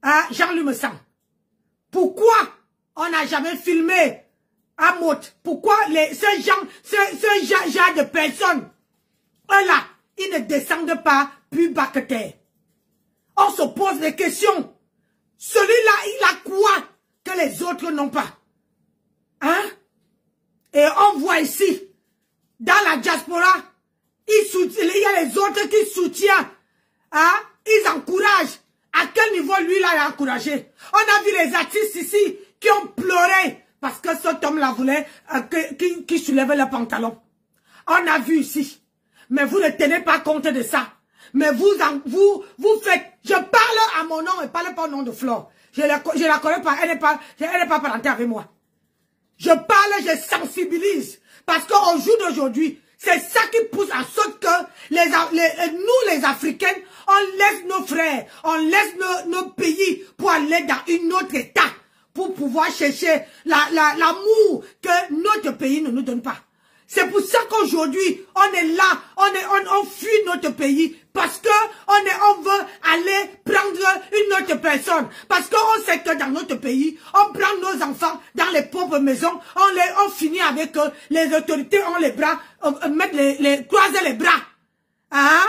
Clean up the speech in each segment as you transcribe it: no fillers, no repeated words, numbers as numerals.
hein, Jean-Luc Messang. Pourquoi on n'a jamais filmé à Mot? Pourquoi ce genre de personnes, eux là, ils ne descendent pas plus bas que terre? On se pose des questions. Celui-là, il a quoi que les autres n'ont pas? Hein? Et on voit ici, dans la diaspora, il y a les autres qui soutiennent. Hein? Ils encouragent. À quel niveau lui-là a encouragé? On a vu les artistes ici qui ont pleuré parce que cet homme-là voulait qui soulève le pantalon. On a vu ici. Mais vous ne tenez pas compte de ça. Mais vous faites... Je parle à mon nom et parle pas au nom de Flore. Je la connais pas. Elle n'est pas parentée avec moi. Je parle, je sensibilise. Parce qu'au jour d'aujourd'hui, c'est ça qui pousse à sorte que nous, les Africains, on laisse nos frères, on laisse nos pays pour aller dans une autre état, pour pouvoir chercher l'amour que notre pays ne nous donne pas. C'est pour ça qu'aujourd'hui, on est là, on fuit notre pays, parce que on veut aller prendre une autre personne. Parce qu'on sait que dans notre pays, on prend nos enfants dans les pauvres maisons, on finit avec les autorités, on les bras, croiser les bras. Hein?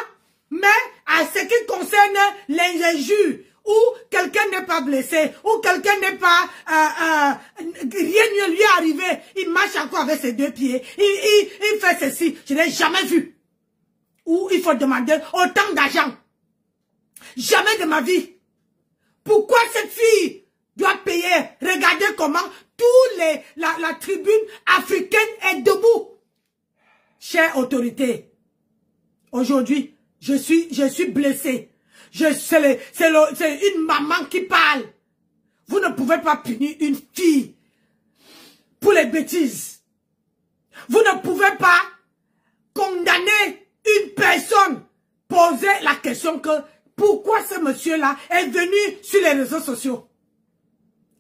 Mais à ce qui concerne l'injure, ou quelqu'un n'est pas blessé, ou quelqu'un n'est pas, rien ne lui est arrivé, il marche encore avec ses deux pieds, il fait ceci, je n'ai jamais vu. Ou il faut demander autant d'argent. Jamais de ma vie. Pourquoi cette fille doit payer? Regardez comment la tribune africaine est debout. Chère autorité, aujourd'hui, je suis blessé. C'est une maman qui parle. Vous ne pouvez pas punir une fille pour les bêtises. Vous ne pouvez pas condamner une personne. Poser la question que pourquoi ce monsieur-là est venu sur les réseaux sociaux.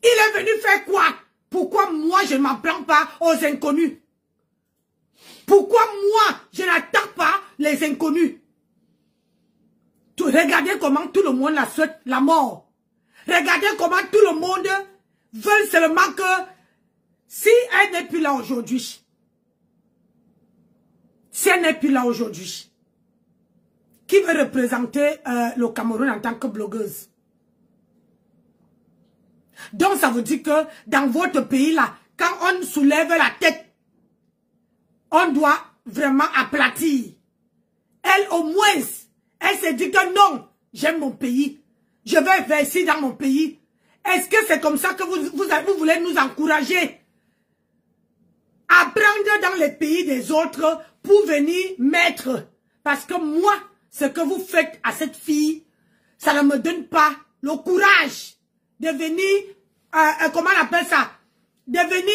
Il est venu faire quoi? Pourquoi moi je ne m'en prends pas aux inconnus? Pourquoi moi je n'attaque pas les inconnus? Regardez comment tout le monde la souhaite la mort. Regardez comment tout le monde veut seulement que si elle n'est plus là aujourd'hui, qui veut représenter le Cameroun en tant que blogueuse? Donc ça veut dire que dans votre pays là, quand on soulève la tête, on doit vraiment aplatir. Elle au moins, elle se dit que non, j'aime mon pays. Je vais investir dans mon pays. Est-ce que c'est comme ça que vous voulez nous encourager à prendre dans les pays des autres pour venir mettre? Parce que moi, ce que vous faites à cette fille, ça ne me donne pas le courage de venir, comment on appelle ça? De venir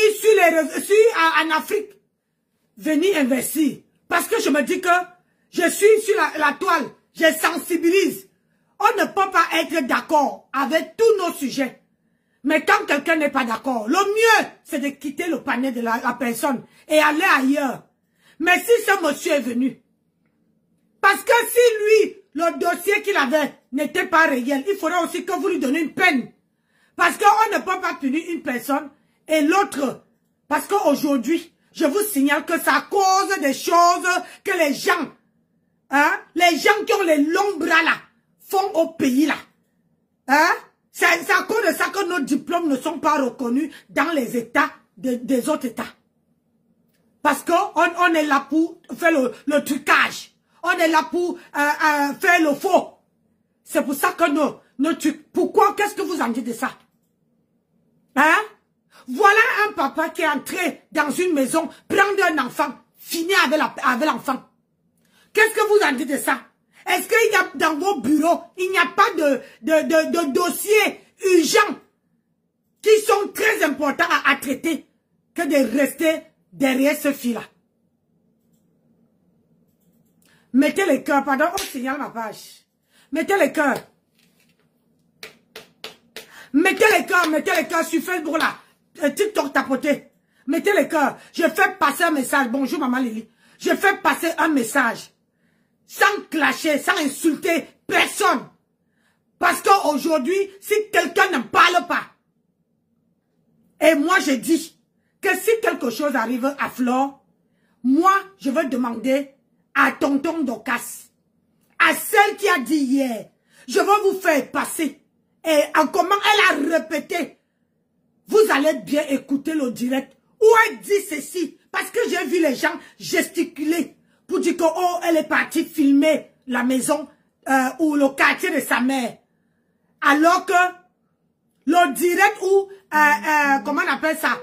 en Afrique, venir investir. Parce que je me dis que je suis sur la toile. Je sensibilise. On ne peut pas être d'accord avec tous nos sujets. Mais quand quelqu'un n'est pas d'accord, le mieux, c'est de quitter le panier de la personne et aller ailleurs. Mais si ce monsieur est venu, parce que si lui, le dossier qu'il avait n'était pas réel, il faudrait aussi que vous lui donniez une peine. Parce qu'on ne peut pas punir une personne et l'autre. Parce qu'aujourd'hui, je vous signale que ça cause des choses que les gens... Hein? Les gens qui ont les longs bras là, font au pays là. Hein? C'est à cause de ça que nos diplômes ne sont pas reconnus dans les États des autres États. Parce qu'on est là pour faire le trucage. On est là pour faire le faux. C'est pour ça que pourquoi, qu'est-ce que vous en dites de ça? Hein? Voilà un papa qui est entré dans une maison, prendre un enfant, finir avec l'enfant. Qu'est-ce que vous en dites de ça? Est-ce qu'il y a dans vos bureaux, il n'y a pas de dossiers urgents qui sont très importants à traiter que de rester derrière ce fil-là? Mettez les cœurs, pardon, on signale ma page. Mettez les cœurs. Mettez les cœurs sur Facebook là. TikTok tapoté. Mettez les cœurs. Je fais passer un message. Bonjour maman Lily. Je fais passer un message. Sans clasher, sans insulter personne. Parce qu'aujourd'hui, si quelqu'un ne parle pas, et moi je dis que si quelque chose arrive à Flore, moi je veux demander à tonton Dorcas, à celle qui a dit hier, je veux vous faire passer. Et en comment elle a répété, vous allez bien écouter le direct, où elle dit ceci, parce que j'ai vu les gens gesticuler pour dire que oh, elle est partie filmer la maison ou le quartier de sa mère. Alors que le direct où, comment on appelle ça,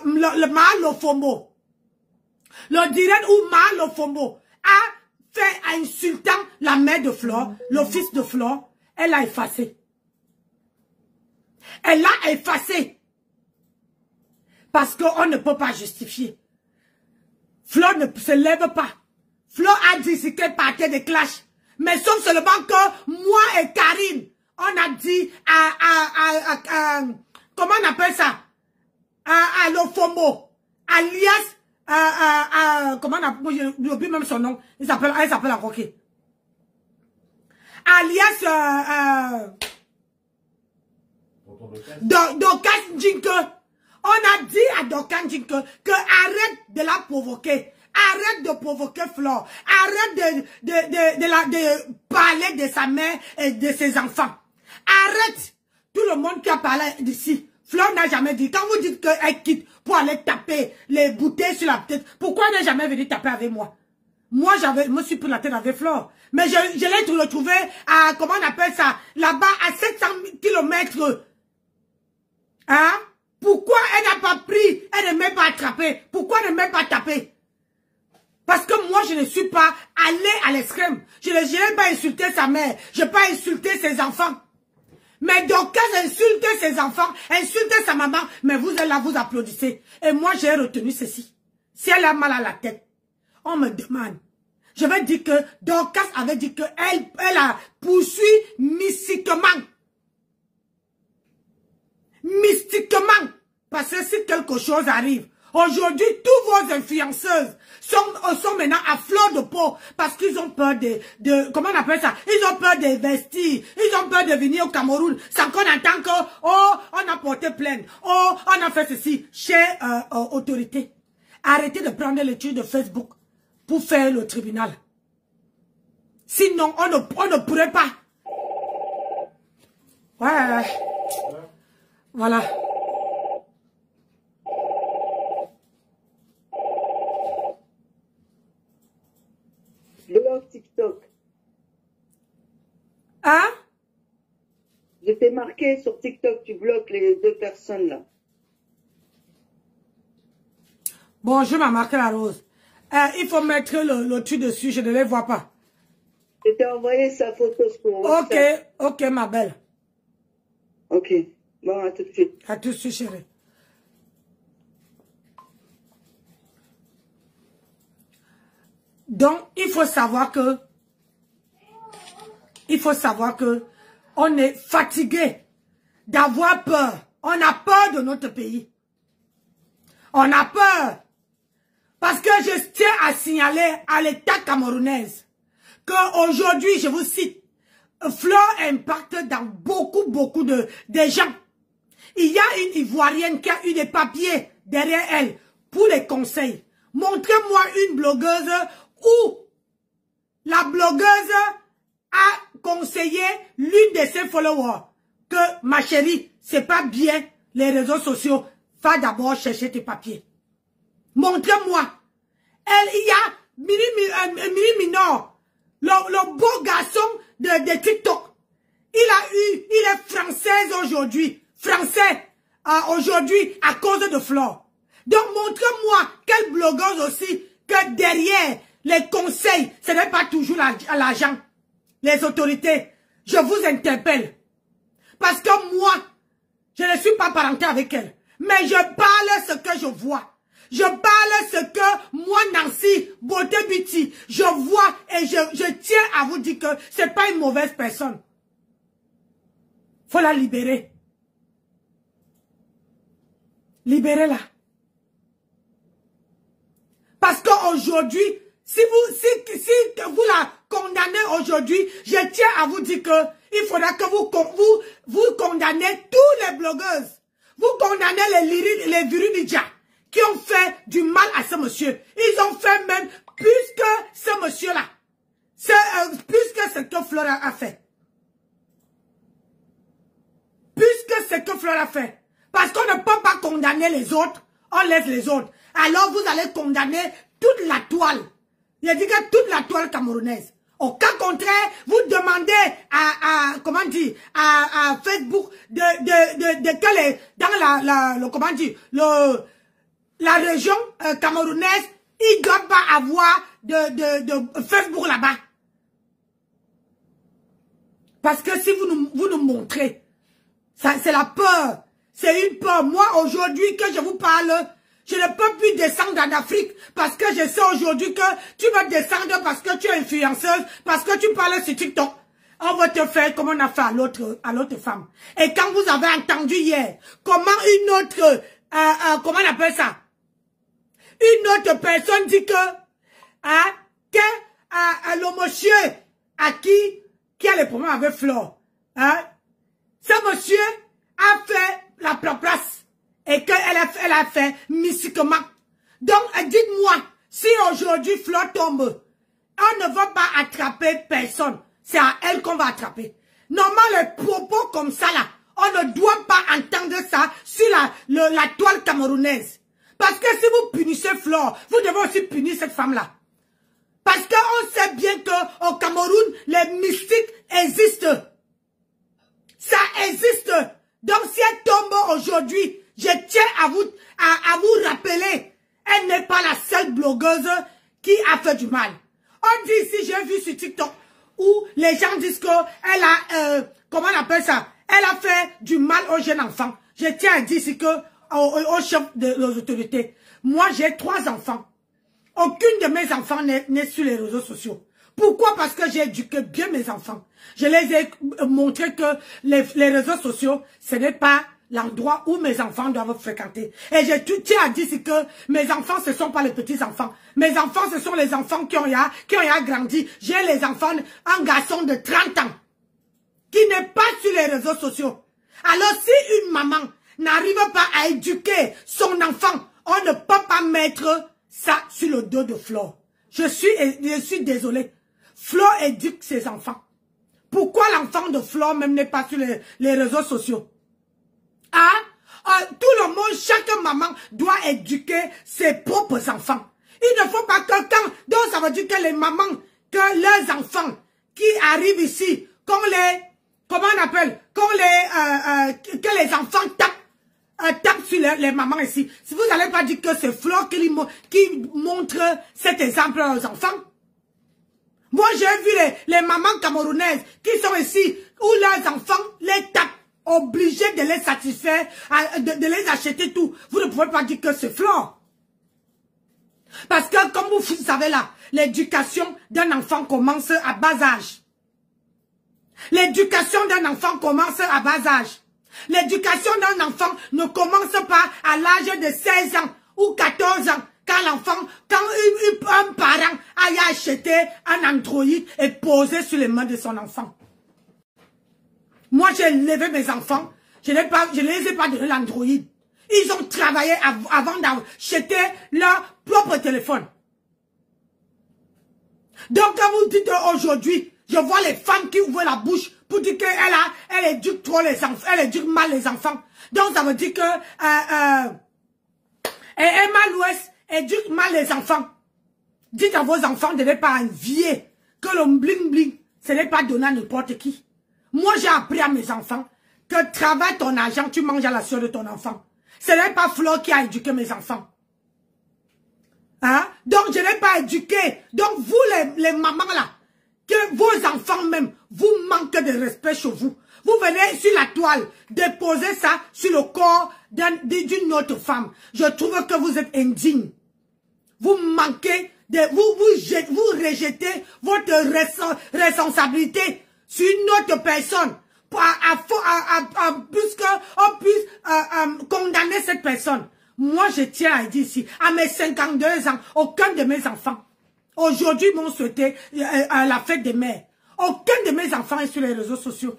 le Mahalofomo, le direct où Mahalofomo a fait en insultant la mère de Flore, le fils de Flore, elle a effacé. Elle l'a effacé. Parce qu'on ne peut pas justifier. Flore ne se lève pas. Flore a dit ce qu'elle partait de clash. Mais sauf seulement que moi et Karine, on a dit comment on appelle ça? À l'Ofomo, alias, comment on appelle, j'ai oublié même son nom, elle s'appelle encore qui? Alias, Dorcas Njinke. On a dit à Dorcas Njinke que arrête de la provoquer. Arrête de provoquer Flore. Arrête de parler de sa mère et de ses enfants. Arrête. Tout le monde qui a parlé d'ici. Flore n'a jamais dit. Quand vous dites qu'elle quitte pour aller taper les bouteilles sur la tête, pourquoi elle n'est jamais venue taper avec moi? Moi, me suis pris la tête avec Flore. Mais je l'ai retrouvé à, comment on appelle ça, là-bas, à 700 km. Hein? Pourquoi elle n'a pas pris, elle ne m'a pas attrapé? Pourquoi elle ne m'a pas tapé? Parce que moi, je ne suis pas allé à l'extrême. Je n'ai pas insulté sa mère. Je n'ai pas insulté ses enfants. Mais donc, quand j'insulte ses enfants, insulte sa maman, mais vous êtes là, vous applaudissez. Et moi, j'ai retenu ceci. Si elle a mal à la tête, on me demande. Je vais dire que Dorcas avait dit qu'elle a poursuivi mystiquement. Mystiquement. Parce que si quelque chose arrive, aujourd'hui, tous vos influenceuses sont maintenant à fleur de peau parce qu'ils ont peur de comment on appelle ça? Ils ont peur d'investir. Ils ont peur de venir au Cameroun sans qu'on entende que, oh, on a porté plainte. Oh, on a fait ceci. Chère autorité, arrêtez de prendre l'étude de Facebook pour faire le tribunal. Sinon, on ne pourrait pas. Ouais. Voilà. Bloque TikTok. Hein? Je t'ai marqué sur TikTok, tu bloques les deux personnes là. Bon, je m'ai marqué la rose. Il faut mettre le truc dessus, je ne les vois pas. Je t'ai envoyé sa photo sur WhatsApp. Ok, ma belle. Ok, bon, à tout de suite. À tout de suite, chérie. Donc, il faut savoir que on est fatigué d'avoir peur. On a peur de notre pays. On a peur. Parce que je tiens à signaler à l'État camerounaise qu'aujourd'hui, je vous cite, Flore impacte dans beaucoup de gens. Il y a une Ivoirienne qui a eu des papiers derrière elle pour les conseils. Montrez-moi une blogueuse où la blogueuse a conseillé l'une de ses followers que, ma chérie, c'est pas bien les réseaux sociaux. Va d'abord chercher tes papiers. Montrez-moi. Il y a Miri Minor, le beau garçon de TikTok. Il est française aujourd'hui. Français aujourd'hui à cause de Flore. Donc montrez-moi quelle blogueuse aussi que derrière les conseils, ce n'est pas toujours l'argent. Les autorités, je vous interpelle. Parce que moi, je ne suis pas parentée avec elle. Mais je parle ce que je vois. Je parle ce que moi, Nancy, Beauté Beauty, je vois et je tiens à vous dire que c'est pas une mauvaise personne. Faut la libérer. Libérez-la. Parce qu'aujourd'hui, si vous la condamner aujourd'hui, je tiens à vous dire que il faudra que vous condamnez tous les blogueuses. Vous condamnez les Virudidia qui ont fait du mal à ce monsieur. Ils ont fait même plus que ce monsieur-là. Plus que ce que Flora a fait. Plus que ce que Flora a fait. Parce qu'on ne peut pas condamner les autres, on laisse les autres. Alors vous allez condamner toute la toile. Il a dit que toute la toile camerounaise. Au cas contraire, vous demandez comment dire, à Facebook de quelle est, dans comment dire, la région camerounaise, il ne doit pas avoir de Facebook là-bas. Parce que si vous nous montrez, c'est la peur. C'est une peur. Moi, aujourd'hui, que je vous parle, je ne peux plus descendre en Afrique parce que je sais aujourd'hui que tu vas descendre parce que tu es influenceuse, parce que tu parles sur TikTok. On va te faire comme on a fait à l'autre femme. Et quand vous avez entendu hier, comment une autre, comment on appelle ça? Une autre personne dit que, le monsieur qui a les problèmes avec Flore, ce monsieur a fait la place et qu'elle a fait mystiquement. Donc, dites-moi, si aujourd'hui Flore tombe, on ne va pas attraper personne. C'est à elle qu'on va attraper. Normalement, les propos comme ça, là, on ne doit pas entendre ça sur la toile camerounaise. Parce que si vous punissez Flore, vous devez aussi punir cette femme-là. Parce qu'on sait bien qu'au Cameroun, les mystiques existent. Ça existe. Donc, si elle tombe aujourd'hui, je tiens à vous rappeler, elle n'est pas la seule blogueuse qui a fait du mal. On dit ici, j'ai vu sur TikTok, où les gens disent qu'elle a, comment on appelle ça? Elle a fait du mal aux jeunes enfants. Je tiens à dire ici que, au chef des autorités, moi j'ai 3 enfants. Aucune de mes enfants n'est sur les réseaux sociaux. Pourquoi? Parce que j'ai éduqué bien mes enfants. Je les ai montré que les réseaux sociaux, ce n'est pas l'endroit où mes enfants doivent fréquenter. Et je tiens à dire que mes enfants, ce ne sont pas les petits-enfants. Mes enfants, ce sont les enfants qui ont grandi. J'ai les enfants, un garçon de 30 ans, qui n'est pas sur les réseaux sociaux. Alors, si une maman n'arrive pas à éduquer son enfant, on ne peut pas mettre ça sur le dos de Flore. Je suis désolée. Flore éduque ses enfants. Pourquoi l'enfant de Flore même n'est pas sur les réseaux sociaux? Tout le monde, chaque maman doit éduquer ses propres enfants. Il ne faut pas que donc ça veut dire que les mamans, que leurs enfants qui arrivent ici, comment on appelle, que les enfants tapent sur les mamans ici. Si vous n'allez pas dire que c'est Flore qui montre cet exemple aux enfants. Moi, j'ai vu les mamans camerounaises qui sont ici, où leurs enfants les tapent, obligés de les satisfaire, de les acheter tout. Vous ne pouvez pas dire que c'est Flore. Parce que, comme vous savez là, l'éducation d'un enfant commence à bas âge. L'éducation d'un enfant commence à bas âge. L'éducation d'un enfant ne commence pas à l'âge de 16 ans ou 14 ans. Quand un parent a acheté un Android et posé sur les mains de son enfant. Moi, j'ai élevé mes enfants. Je ne les ai pas donné l'Android. Ils ont travaillé avant d'acheter leur propre téléphone. Donc, quand vous dites aujourd'hui, je vois les femmes qui ouvrent la bouche pour dire qu'elle éduque trop les enfants, elle éduque mal les enfants. Donc, ça veut dire que Emma Louest éduque mal les enfants. Dites à vos enfants de ne pas envier que le bling bling, ce n'est pas donné à n'importe qui. Moi, j'ai appris à mes enfants que travaille ton argent, tu manges à la sueur de ton enfant. Ce n'est pas Flore qui a éduqué mes enfants. Donc, je n'ai pas éduqué. Donc, vous, les mamans là, que vos enfants même, vous manquez de respect chez vous. Vous venez sur la toile, déposer ça sur le corps d'une autre femme. Je trouve que vous êtes indigne. Vous manquez de... Vous rejetez votre responsabilité sur une autre personne. Pour qu'on puisse condamner cette personne. Moi, je tiens à dire ici, à mes 52 ans, aucun de mes enfants, Aujourd'hui, ils m'ont souhaité la fête des mères. Aucun de mes enfants est sur les réseaux sociaux.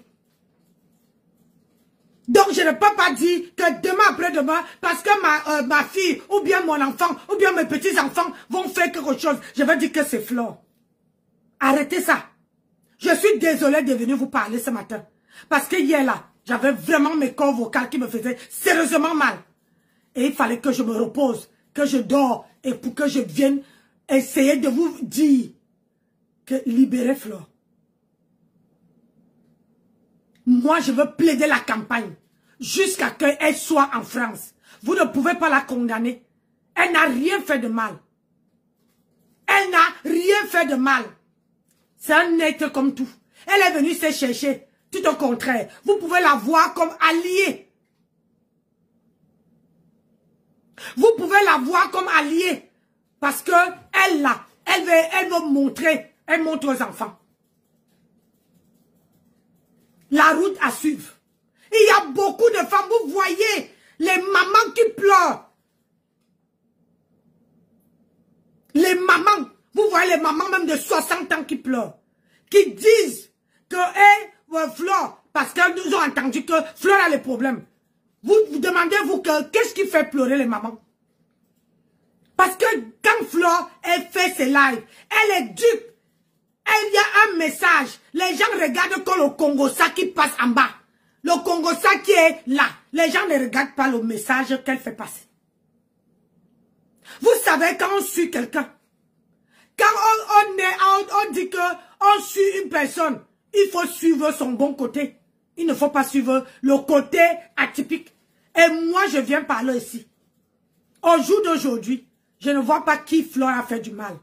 Donc, je ne peux pas dire que demain après-demain, parce que ma fille, ou bien mon enfant, ou bien mes petits-enfants vont faire quelque chose, je vais dire que c'est Flore. Arrêtez ça. Je suis désolée de venir vous parler ce matin. Parce que hier là, j'avais vraiment mes corps vocaux qui me faisaient sérieusement mal. Et il fallait que je me repose, que je dors, et pour que je vienne essayer de vous dire que libérez Flore. Moi, je veux plaider la campagne jusqu'à ce qu'elle soit en France. Vous ne pouvez pas la condamner. Elle n'a rien fait de mal. Elle n'a rien fait de mal. C'est un être comme tout. Elle est venue se chercher. Tout au contraire. Vous pouvez la voir comme alliée. Vous pouvez la voir comme alliée. Parce que elle là, elle veut montrer. Elle montre aux enfants. La route à suivre. Il y a beaucoup de femmes, vous voyez, les mamans qui pleurent. Les mamans, vous voyez les mamans même de 60 ans qui pleurent. Qui disent que, Flore, parce qu'elles ont entendu que Flore a les problèmes. Vous demandez-vous qu'est-ce qui fait pleurer les mamans? Parce que quand Flore, elle fait ses lives, elle est dupe. Il y a un message. Les gens regardent comme le Congo-ça qui passe en bas. Le Congo-ça qui est là. Les gens ne regardent pas le message qu'elle fait passer. Vous savez, quand on suit quelqu'un, quand on dit qu'on suit une personne, il faut suivre son bon côté. Il ne faut pas suivre le côté atypique. Et moi, je viens parler ici. Au jour d'aujourd'hui, je ne vois pas qui Flore a fait du mal.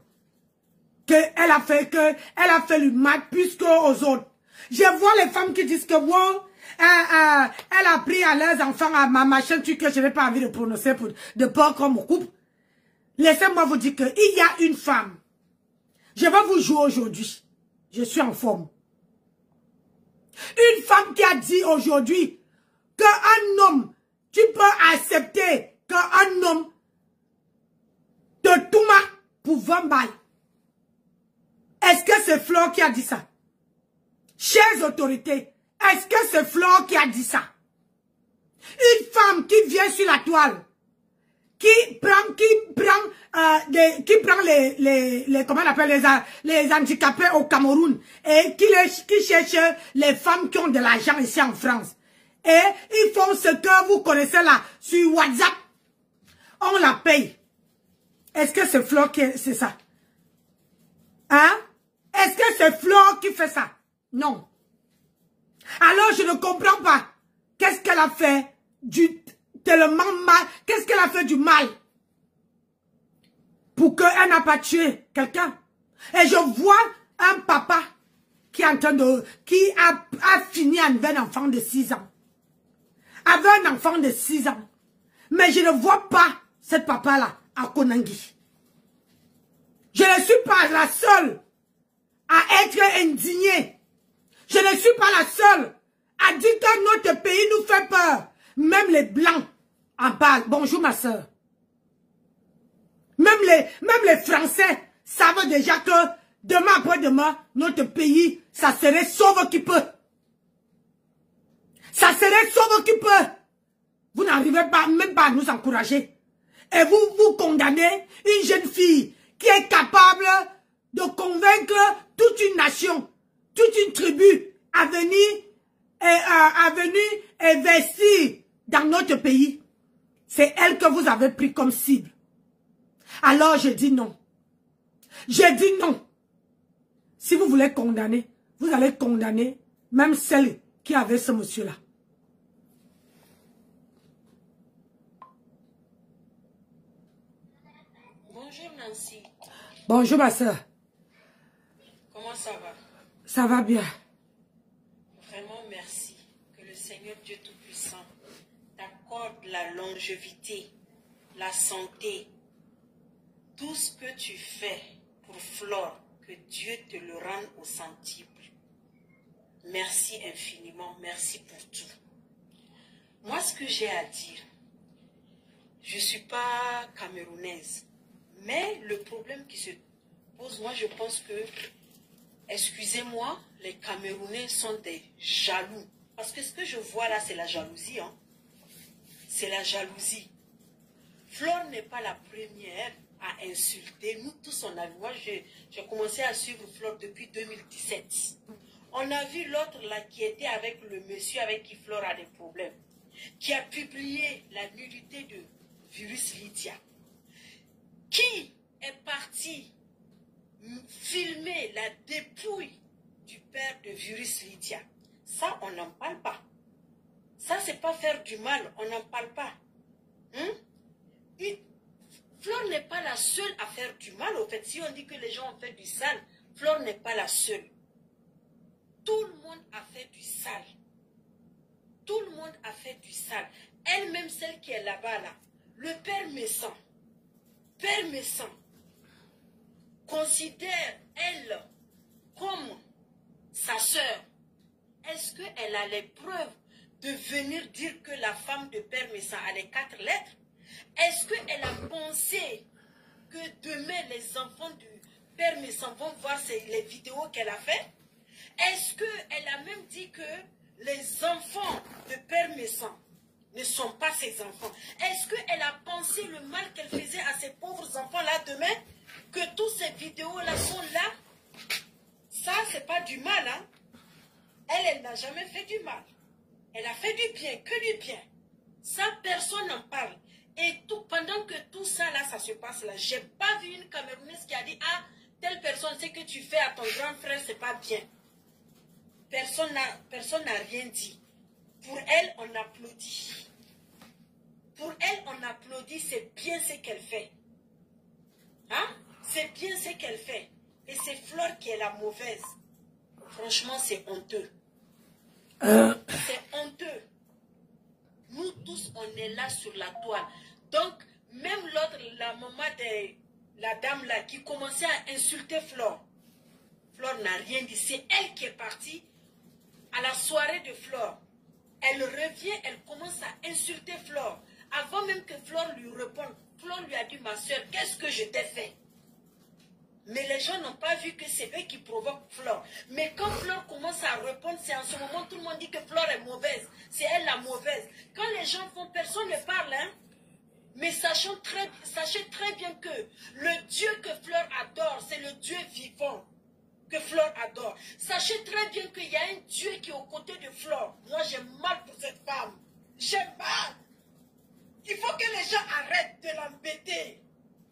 Elle a fait du mal plus qu'aux autres. Je vois les femmes qui disent que wow, elle a pris à leurs enfants à ma machin, que je n'ai pas envie de prononcer de peur qu'on me coupe. Laissez-moi vous dire qu'il y a une femme. Je vais vous jouer aujourd'hui. Je suis en forme. Une femme qui a dit aujourd'hui qu'un homme, tu peux accepter qu'un homme te touma pour 20 balles. Est-ce que c'est Flore qui a dit ça? Chères autorités, est-ce que c'est Flore qui a dit ça? Une femme qui vient sur la toile, qui prend comment on appelle les handicapés au Cameroun et qui cherche les femmes qui ont de l'argent ici en France. Et ils font ce que vous connaissez là sur WhatsApp. On la paye. Est-ce que c'est Flore qui c'est ça? Hein? Est-ce que c'est Flore qui fait ça? Non. Alors je ne comprends pas. Qu'est-ce qu'elle a fait tellement mal? Qu'est-ce qu'elle a fait du mal? Pour qu'elle n'a pas tué quelqu'un. Et je vois un papa qui est en train qui a fini avec un enfant de 6 ans. Avec un enfant de 6 ans. Mais je ne vois pas ce papa-là à Konangi. Je ne suis pas la seule à être indignée. Je ne suis pas la seule à dire que notre pays nous fait peur. Même les blancs en parlent. Bonjour ma soeur. Même les Français savent déjà que demain après-demain, notre pays, ça serait sauve qui peut. Ça serait sauve qui peut. Vous n'arrivez pas même pas à nous encourager. Et vous condamnez une jeune fille qui est capable de convaincre toute une nation, toute une tribu à venir investir dans notre pays. C'est elle que vous avez pris comme cible. Alors je dis non. Je dis non. Si vous voulez condamner, vous allez condamner même celle qui avait ce monsieur-là. Bonjour Nancy. Bonjour ma soeur. Comment ça va? Ça va bien. Vraiment merci. Que le Seigneur Dieu Tout-Puissant t'accorde la longévité, la santé, tout ce que tu fais pour Flore, que Dieu te le rende au centuple. Merci infiniment, merci pour tout. Moi, ce que j'ai à dire, je ne suis pas camerounaise, mais le problème qui se Pause, moi je pense que, excusez-moi, les Camerounais sont des jaloux. Parce que ce que je vois là, c'est la jalousie. Hein. C'est la jalousie. Flore n'est pas la première à insulter. Nous tous, on a vu. Moi, j'ai commencé à suivre Flore depuis 2017. On a vu l'autre là qui était avec le monsieur avec qui Flore a des problèmes, qui a publié la nudité de Virus Lydia, qui est parti filmer la dépouille du père de Virus Lydia. Ça, on n'en parle pas. Ça, c'est pas faire du mal, on n'en parle pas. Flore n'est pas la seule à faire du mal. Au fait, si on dit que les gens ont fait du sale, Flore n'est pas la seule. Tout le monde a fait du sale. Tout le monde a fait du sale. Elle-même, celle qui est là-bas, là, le père Messan, considère elle comme sa sœur. Est-ce qu'elle a les preuves de venir dire que la femme de père Messan a les 4 lettres? Est-ce qu'elle a pensé que demain les enfants du père Messan vont voir les vidéos qu'elle a fait? Est-ce qu'elle a même dit que les enfants de père Messan ne sont pas ses enfants? Est-ce qu'elle a pensé le mal qu'elle faisait à ces pauvres enfants-là demain? Que toutes ces vidéos-là sont là? Ça, c'est pas du mal, hein? Elle n'a jamais fait du mal. Elle a fait du bien, que du bien. Ça, personne n'en parle. Et tout, pendant que tout ça, là, ça se passe là, j'ai pas vu une Camerounaise qui a dit, ah, telle personne, ce que tu fais à ton grand frère, c'est pas bien. Personne n'a rien dit. Pour elle, on applaudit. Pour elle, on applaudit, c'est bien ce qu'elle fait. Hein? C'est bien ce qu'elle fait. Et c'est Flore qui est la mauvaise. Franchement, c'est honteux. C'est honteux. Nous tous, on est là sur la toile. Donc, même l'autre, la maman de la dame là, qui commençait à insulter Flore. Flore n'a rien dit. C'est elle qui est partie à la soirée de Flore. Elle revient, elle commence à insulter Flore. Avant même que Flore lui réponde, Flore lui a dit, ma soeur, qu'est-ce que je t'ai fait? Mais les gens n'ont pas vu que c'est eux qui provoquent Flore. Mais quand Flore commence à répondre, c'est en ce moment tout le monde dit que Flore est mauvaise. C'est elle la mauvaise. Quand les gens font, personne ne parle, hein. Mais sachez très bien que le Dieu que Flore adore, c'est le Dieu vivant que Flore adore. Sachez très bien qu'il y a un Dieu qui est aux côtés de Flore. Moi, j'ai mal pour cette femme. J'ai mal. Il faut que les gens arrêtent de l'embêter.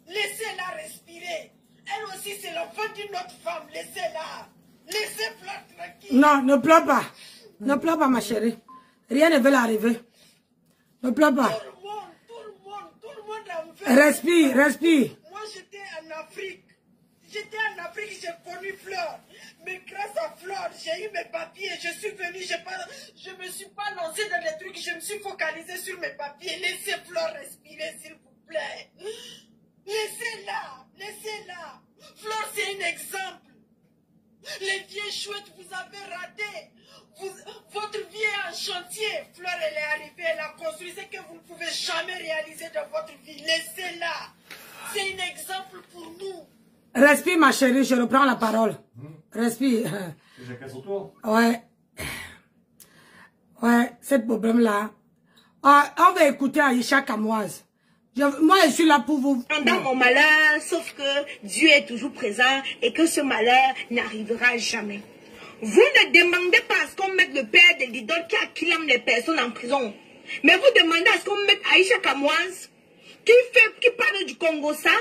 Laissez-la respirer. Elle aussi, c'est l'enfant d'une autre femme. Laissez-la. Laissez Flore tranquille. Non, ne pleure pas. Ne pleure pas, ma chérie. Rien ne veut l'arriver. Ne pleure pas. Tout le monde en veut. Respire, respire. Moi, j'étais en Afrique. J'ai connu Flore. Mais grâce à Flore, j'ai eu mes papiers. Je suis venue, je me suis pas lancée dans les trucs. Je me suis focalisée sur mes papiers. Laissez Flore respirer, s'il vous plaît. Laissez-la. Laissez-la. Flore, c'est un exemple. Les vieilles chouettes, vous avez raté. Votre vie est en chantier. Flore, elle est arrivée, elle a construit ce que vous ne pouvez jamais réaliser dans votre vie. Laissez-la. C'est un exemple pour nous. Respire, ma chérie, je reprends la parole. Respire. Ouais. Ouais, ce problème-là. On va écouter Aïcha Kamoise. Moi, je suis là pour vous. Dans mon malheur, sauf que Dieu est toujours présent et que ce malheur n'arrivera jamais. Vous ne demandez pas à ce qu'on mette le père de l'idole qui acclame les personnes en prison. Mais vous demandez à ce qu'on mette Aïcha Kamoise, qui parle du Congo ça,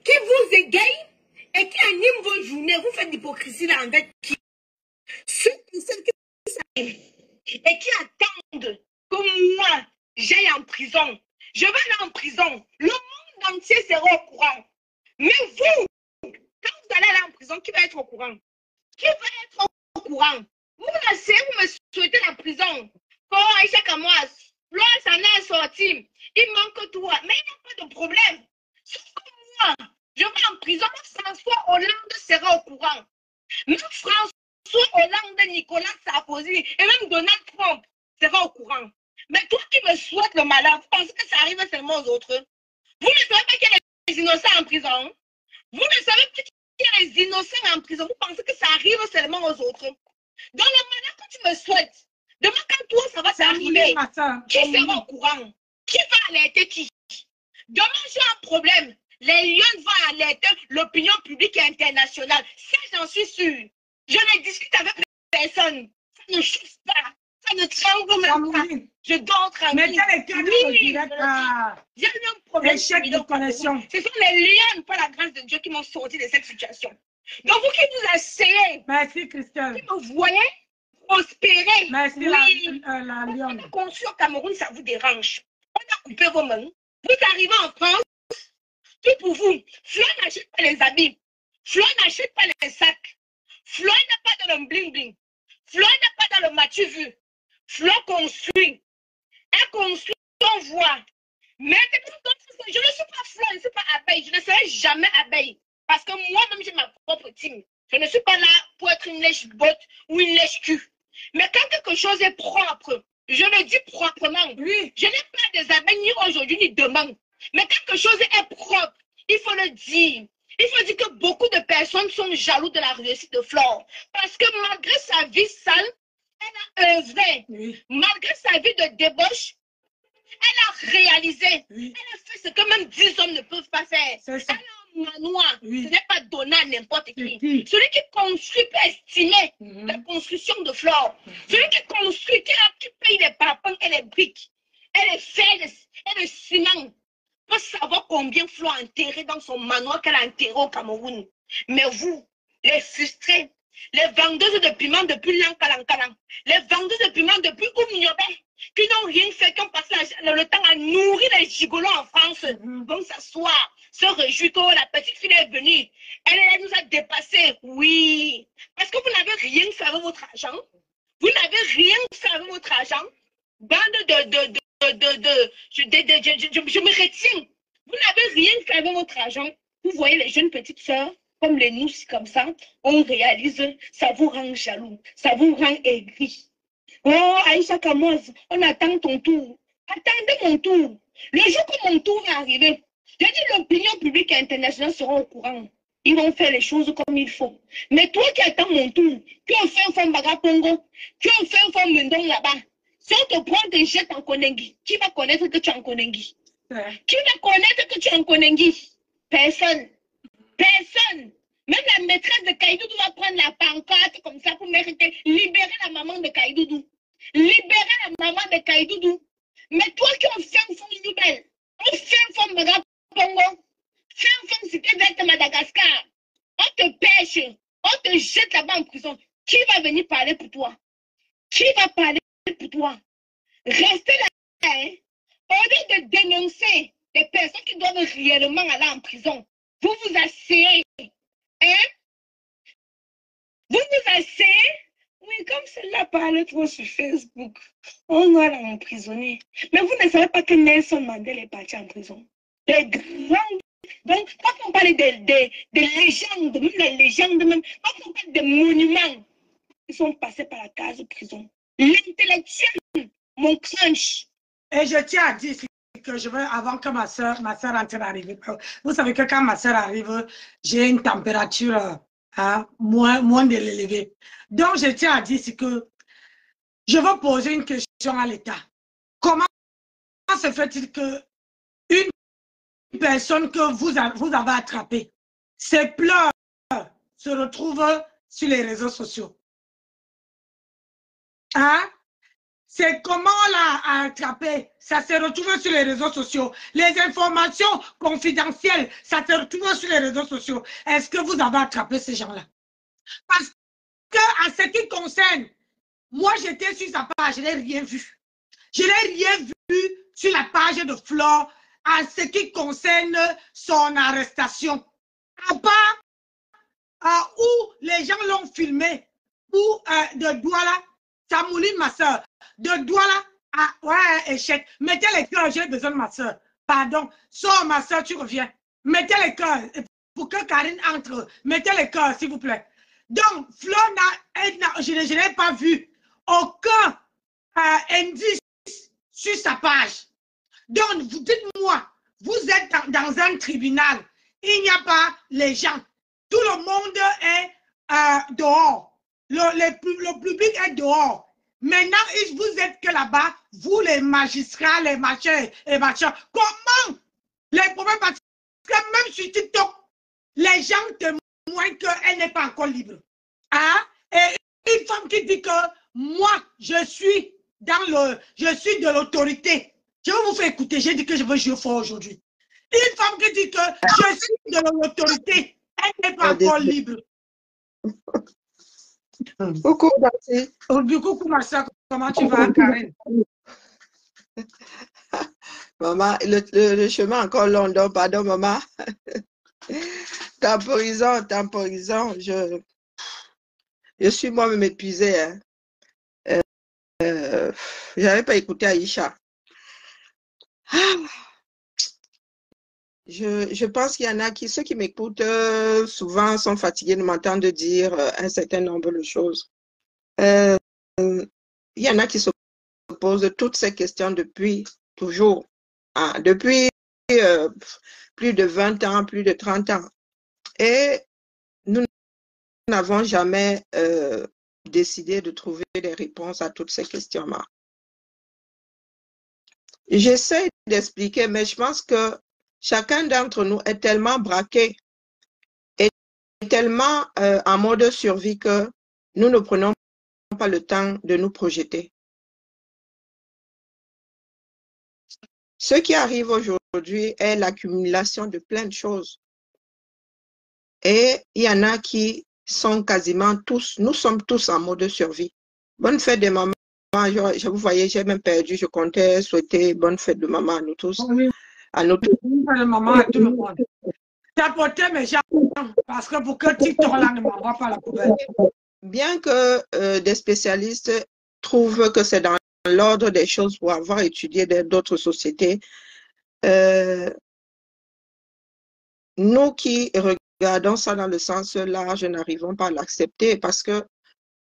qui vous égaye et qui anime vos journées. Vous faites l'hypocrisie là avec qui? Ceux qui savent et qui attendent que moi, j'aille en prison. Je vais aller en prison. Le monde entier sera au courant. Mais vous, quand vous allez aller en prison, qui va être au courant? Qui va être au courant? Vous me souhaitez la prison. Quand Aïcha Kamoise, l'on s'en est sorti. Il manque tout. Mais il n'y a pas de problème. Sauf que moi, je vais en prison. François Hollande sera au courant. Même François Hollande, Nicolas Sarkozy et même Donald Trump sera au courant. Mais toi qui me souhaites le malheur, vous pensez que ça arrive seulement aux autres? Vous ne savez pas qu'il y a des innocents en prison? Vous ne savez pas qu'il y a les innocents en prison, vous pensez que ça arrive seulement aux autres. Dans la manière que tu me souhaites, demain quand toi ça va s'arriver, qui sera au courant? Qui va alerter qui? Demain j'ai un problème. Les Lions vont alerter l'opinion publique et internationale. Ça, j'en suis sûre. Je ne discute avec personne. Ça ne chauffe pas. Ça ne tremble même pas. Je dors tranquille. Mettez les cœurs Oui, direct à j'ai eu un problème. échec de connexion. Ce sont les Lions, par la grâce de Dieu, qui m'ont sorti de cette situation. Donc, vous qui vous asseyez, merci Christelle. qui me voyez prospérer. Merci oui. la Lyon. On a conçu au Cameroun, ça vous dérange. On a coupé vos mains. Vous arrivez en France, tout pour vous. Flo n'achète pas les habits. Flo n'achète pas les sacs. Flo n'est pas dans le bling-bling. Flo n'est pas dans le matu vu. Flo construit. Elle construit, on voit. Mais je ne suis pas Flo, je ne suis pas abeille. Je ne serai jamais abeille. Parce que moi-même, j'ai ma propre team. Je ne suis pas là pour être une lèche-botte ou une lèche-cul. Mais quand quelque chose est propre, je le dis proprement. Oui. Je n'ai pas des abeilles ni aujourd'hui ni demain. Mais quelque chose est propre, il faut le dire. Il faut dire que beaucoup de personnes sont jaloux de la réussite de Flore. Parce que malgré sa vie sale, elle a œuvré. Oui. Malgré sa vie de débauche, elle a réalisé. Oui. Elle a fait ce que même 10 hommes ne peuvent pas faire. Elle a un manoir. Oui. Ce n'est pas donné à n'importe qui. Celui qui construit peut estimer la construction de Flore. Celui qui construit, qui paye les parpaings et les briques, et les fers, et le ciment, pour savoir combien Flo a enterré dans son manoir qu'elle a enterré au Cameroun. Mais vous, les frustrés, les vendeuses de piments depuis l'Ankalankalan, les vendeuses de piments depuis Oumniobé, qui n'ont rien fait, qui ont passé le temps à nourrir les gigolos en France, vont s'asseoir, se réjouir que la petite fille est venue. Elle nous a dépassés, oui. Parce que vous n'avez rien fait avec votre argent. Vous n'avez rien fait avec votre argent. Bande je me retiens. Vous n'avez rien fait avec votre argent. Vous voyez les jeunes petites sœurs, comme les nous, comme ça, on réalise, ça vous rend jaloux, ça vous rend aigri. Oh, Aïcha Kamoz, on attend ton tour. Attendez mon tour. Le jour que mon tour va arriver, je dis l'opinion publique et internationale seront au courant. Ils vont faire les choses comme il faut. Mais toi qui attends mon tour, qui ont fait un femme Baga Pongo, qui ont fait un femme Mendong là-bas, si on te prend des jets en Konengi, qui va connaître que tu es en Konengi? Qui va connaître que tu es en Konengi? Personne. Personne. Même la maîtresse de Kaïdoudou va prendre la pancarte comme ça pour mériter. Libérer la maman de Kaïdoudou. Libérer la maman de Kaïdoudou. Mais toi qui as fait un fond nouvelle, on fait un fond Baga Pongo, fais un fond cité verte Madagascar, on te pêche, on te jette là-bas en prison. Qui va venir parler pour toi? Qui va parler pour toi? Restez là, hein? Au lieu de dénoncer les personnes qui doivent réellement aller en prison, vous vous asseyez, hein? Vous vous asseyez? Oui, comme celle-là parle trop sur Facebook, on va l'emprisonner. Mais vous ne savez pas que Nelson Mandela est parti en prison. Les grands. Donc, quand on parle des légendes, même les légendes, même, quand on parle des monuments, ils sont passés par la case prison. L'intellectuel, mon crunch. Et je tiens à dire que je veux, avant que ma soeur entre arriver. Vous savez que quand ma soeur arrive, j'ai une température moins de l'élever. Donc, je tiens à dire que je veux poser une question à l'État. Comment se fait-il que une personne que vous avez attrapée, ses pleurs se retrouvent sur les réseaux sociaux? Hein? C'est comment on l'a attrapé, ça se retrouve sur les réseaux sociaux. Les informations confidentielles, ça se retrouve sur les réseaux sociaux. Est-ce que vous avez attrapé ces gens-là? Parce que, à ce qui concerne, moi j'étais sur sa page, je n'ai rien vu. Je n'ai rien vu sur la page de Flore en ce qui concerne son arrestation. À part où les gens l'ont filmé, ou de Douala, Samouline, ma soeur, de Douala à échec. Mettez les cœurs, j'ai besoin de ma soeur. Pardon, sors ma soeur, tu reviens. Mettez les cœurs pour que Karine entre. Mettez les cœurs, s'il vous plaît. Donc, Flo, je n'ai pas vu aucun indice sur sa page. Donc, dites-moi, vous êtes dans un tribunal, il n'y a pas les gens. tout le monde est dehors. Le public est dehors. Maintenant, vous êtes que là-bas, vous les magistrats, les machins et machins. Comment les problèmes, parce que même sur TikTok, les gens témoignent qu'elle n'est pas encore libre. Hein? Et une femme qui dit que moi, je suis de l'autorité. Je vais vous faire écouter, j'ai dit que je veux jouer fort aujourd'hui. Une femme qui dit que je suis de l'autorité, elle n'est pas encore libre. Coucou, Darcy. Coucou, ma soeur, comment tu vas, Karen? Maman, le chemin est encore long, donc pardon, maman. Temporisant. Je suis moi-même épuisée. Hein. Je n'avais pas écouté Aïcha. Je pense qu'il y en a qui, ceux qui m'écoutent souvent sont fatigués de m'entendre dire un certain nombre de choses. Il y en a qui se posent toutes ces questions depuis toujours, hein, depuis plus de 20 ans, plus de 30 ans. Et nous n'avons jamais décidé de trouver des réponses à toutes ces questions-là. J'essaie d'expliquer, mais je pense que chacun d'entre nous est tellement braqué et tellement en mode survie que nous ne prenons pas le temps de nous projeter. Ce qui arrive aujourd'hui est l'accumulation de plein de choses. Et il y en a qui sont quasiment tous, nous sommes tous en mode survie. Bonne fête de maman. Je vous voyais, j'ai même perdu. Je comptais souhaiter bonne fête de maman à nous tous. Oui. À nous tous. Bonne fête de maman à tout le monde. T'apportais mes gens parce que pour que TikTok là ne m'envoie pas la poubelle. Bien que des spécialistes trouvent que c'est dans l'ordre des choses pour avoir étudié d'autres sociétés, nous qui regardons ça dans le sens large n'arrivons pas à l'accepter parce que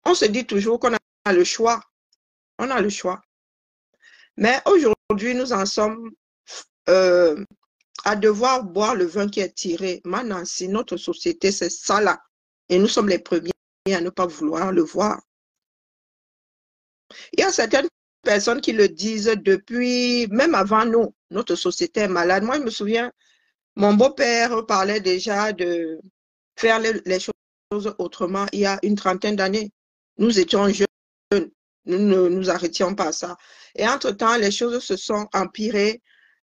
on se dit toujours qu'on a le choix. On a le choix. Mais aujourd'hui, nous en sommes à devoir boire le vin qui est tiré. Maintenant, si notre société, c'est ça là, et nous sommes les premiers à ne pas vouloir le voir. Il y a certaines personnes qui le disent depuis, même avant nous, notre société est malade. Moi, je me souviens, mon beau-père parlait déjà de faire les choses autrement il y a une trentaine d'années. Nous étions jeunes, nous ne nous arrêtions pas à ça. Et entre-temps, les choses se sont empirées.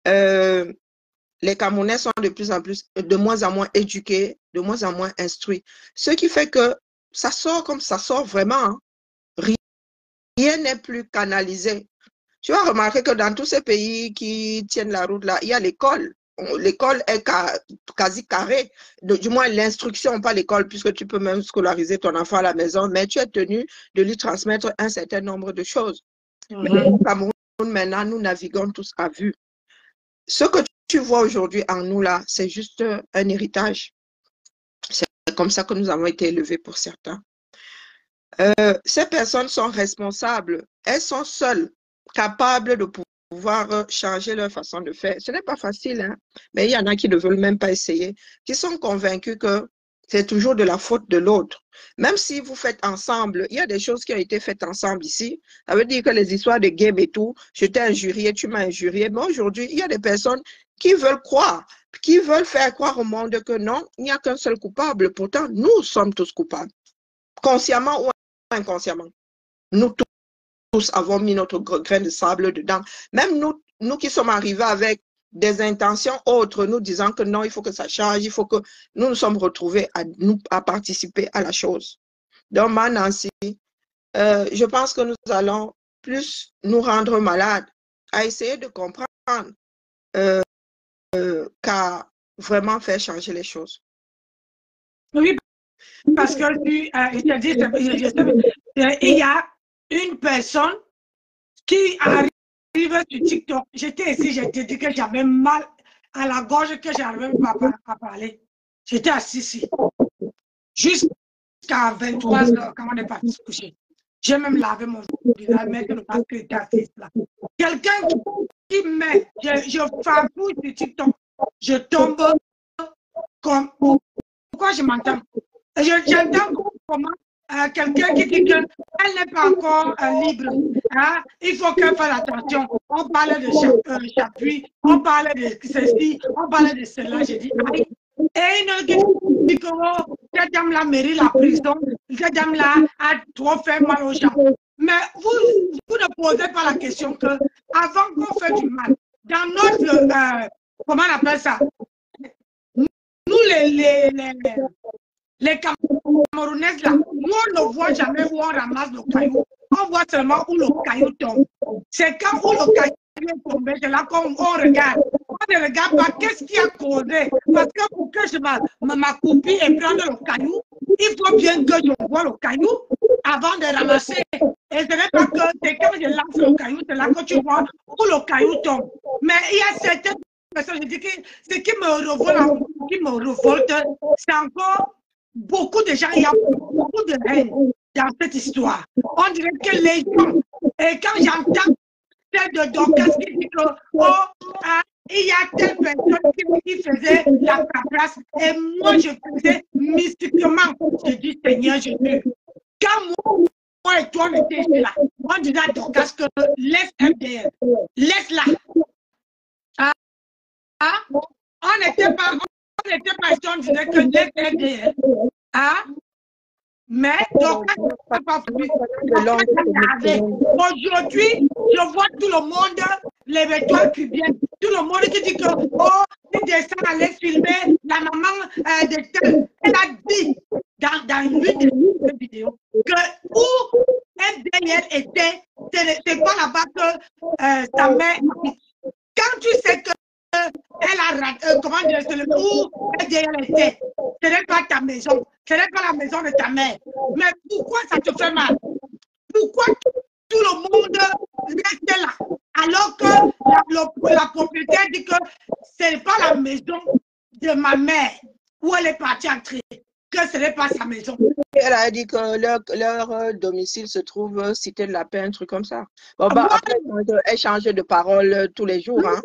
Les Camerounais sont de moins en moins éduqués, de moins en moins instruits. Ce qui fait que ça sort comme ça sort vraiment. Hein. Rien n'est plus canalisé. Tu vas remarquer que dans tous ces pays qui tiennent la route là, il y a l'école. L'école est quasi carrée. Du moins, l'instruction, pas l'école, puisque tu peux même scolariser ton enfant à la maison, mais tu es tenu de lui transmettre un certain nombre de choses. Mais au Cameroun, maintenant, nous naviguons tous à vue. Ce que tu vois aujourd'hui en nous là, c'est juste un héritage. C'est comme ça que nous avons été élevés pour certains. Ces personnes sont responsables. Elles sont seules capables de pouvoir changer leur façon de faire. Ce n'est pas facile, hein? Mais il y en a qui ne veulent même pas essayer, qui sont convaincus que c'est toujours de la faute de l'autre. Même si vous faites ensemble, il y a des choses qui ont été faites ensemble ici. Ça veut dire que les histoires de game et tout, je t'ai injurié, tu m'as injurié. Mais aujourd'hui, il y a des personnes qui veulent croire, qui veulent faire croire au monde que non, il n'y a qu'un seul coupable. Pourtant, nous sommes tous coupables. Consciemment ou inconsciemment. Nous tous avons mis notre grain de sable dedans. Même nous qui sommes arrivés avec des intentions autres, nous disant que non, il faut que ça change, il faut que nous nous sommes retrouvés à participer à la chose. Donc, Nancy, je pense que nous allons plus nous rendre malades à essayer de comprendre qu'à vraiment faire changer les choses. Oui, parce que il y a une personne qui arrive sur TikTok. J'étais ici, j'ai dit que j'avais mal à la gorge, que j'arrivais pas à parler. J'étais assis ici. Jusqu'à 23 h quand on est parti se coucher. J'ai même lavé mon visage, mais parce que j'étais assis là. Quelqu'un qui met, je farfouille sur TikTok, je tombe comme pourquoi je m'entends? J'entends comment quelqu'un qui dit qu'elle n'est pas encore libre. Hein? Il faut qu'elle fasse attention. On parle de chapuis, on parle de ceci, on parle de cela. J'ai dit, aïe. Et une autre qui dit que cette dame-là mérite la prison, cette dame-là a trop fait mal aux gens. Mais vous ne posez pas la question que avant qu'on fait du mal, dans notre, comment on appelle ça? Nous, les Camerounaises, là, nous, on ne voit jamais où on ramasse le caillou. On voit seulement où le caillou tombe. C'est quand où le caillou est tombé, c'est là qu'on regarde. On ne regarde pas qu'est-ce qui a causé. Parce que pour que je m'accroupisse et prendre le caillou, il faut bien que je vois le caillou avant de ramasser. Et ce n'est pas que c'est quand je lance le caillou, c'est là que tu vois où le caillou tombe. Mais il y a certaines personnes, je dis que ce qui me révolte, c'est encore beaucoup de gens, il y a beaucoup de haine dans cette histoire. On dirait que les gens, et quand j'entends celle de Dorcas qui dit que, il y a telle personne qui faisait la place, et moi je faisais mystiquement. Je dis, Seigneur Jésus, quand moi et toi on était là, on disait à Dorcas que laisse MDL, laisse-la. On n'était pas ici, on disait que laisse MDL. Mais Dorcas n'a pas voulu. Aujourd'hui, je vois tout le monde, les étoiles qui viennent, tout le monde qui dit que, oh, si descend allait filmer la maman de tel. Elle a dit dans une de vidéos que où MDL était, c'est pas là-bas que sa mère. Quand tu sais que elle a comment dire, c'est le où MDL était, ce n'est pas ta maison. Ce n'est pas la maison de ta mère. Mais pourquoi ça te fait mal? Pourquoi tout le monde reste là? Alors que la propriétaire dit que ce n'est pas la maison de ma mère où elle est partie entrer, que ce n'est pas sa maison. Elle a dit que leur domicile se trouve cité de la paix, un truc comme ça. Bon, bah, après, elle change de parole tous les jours. Hein.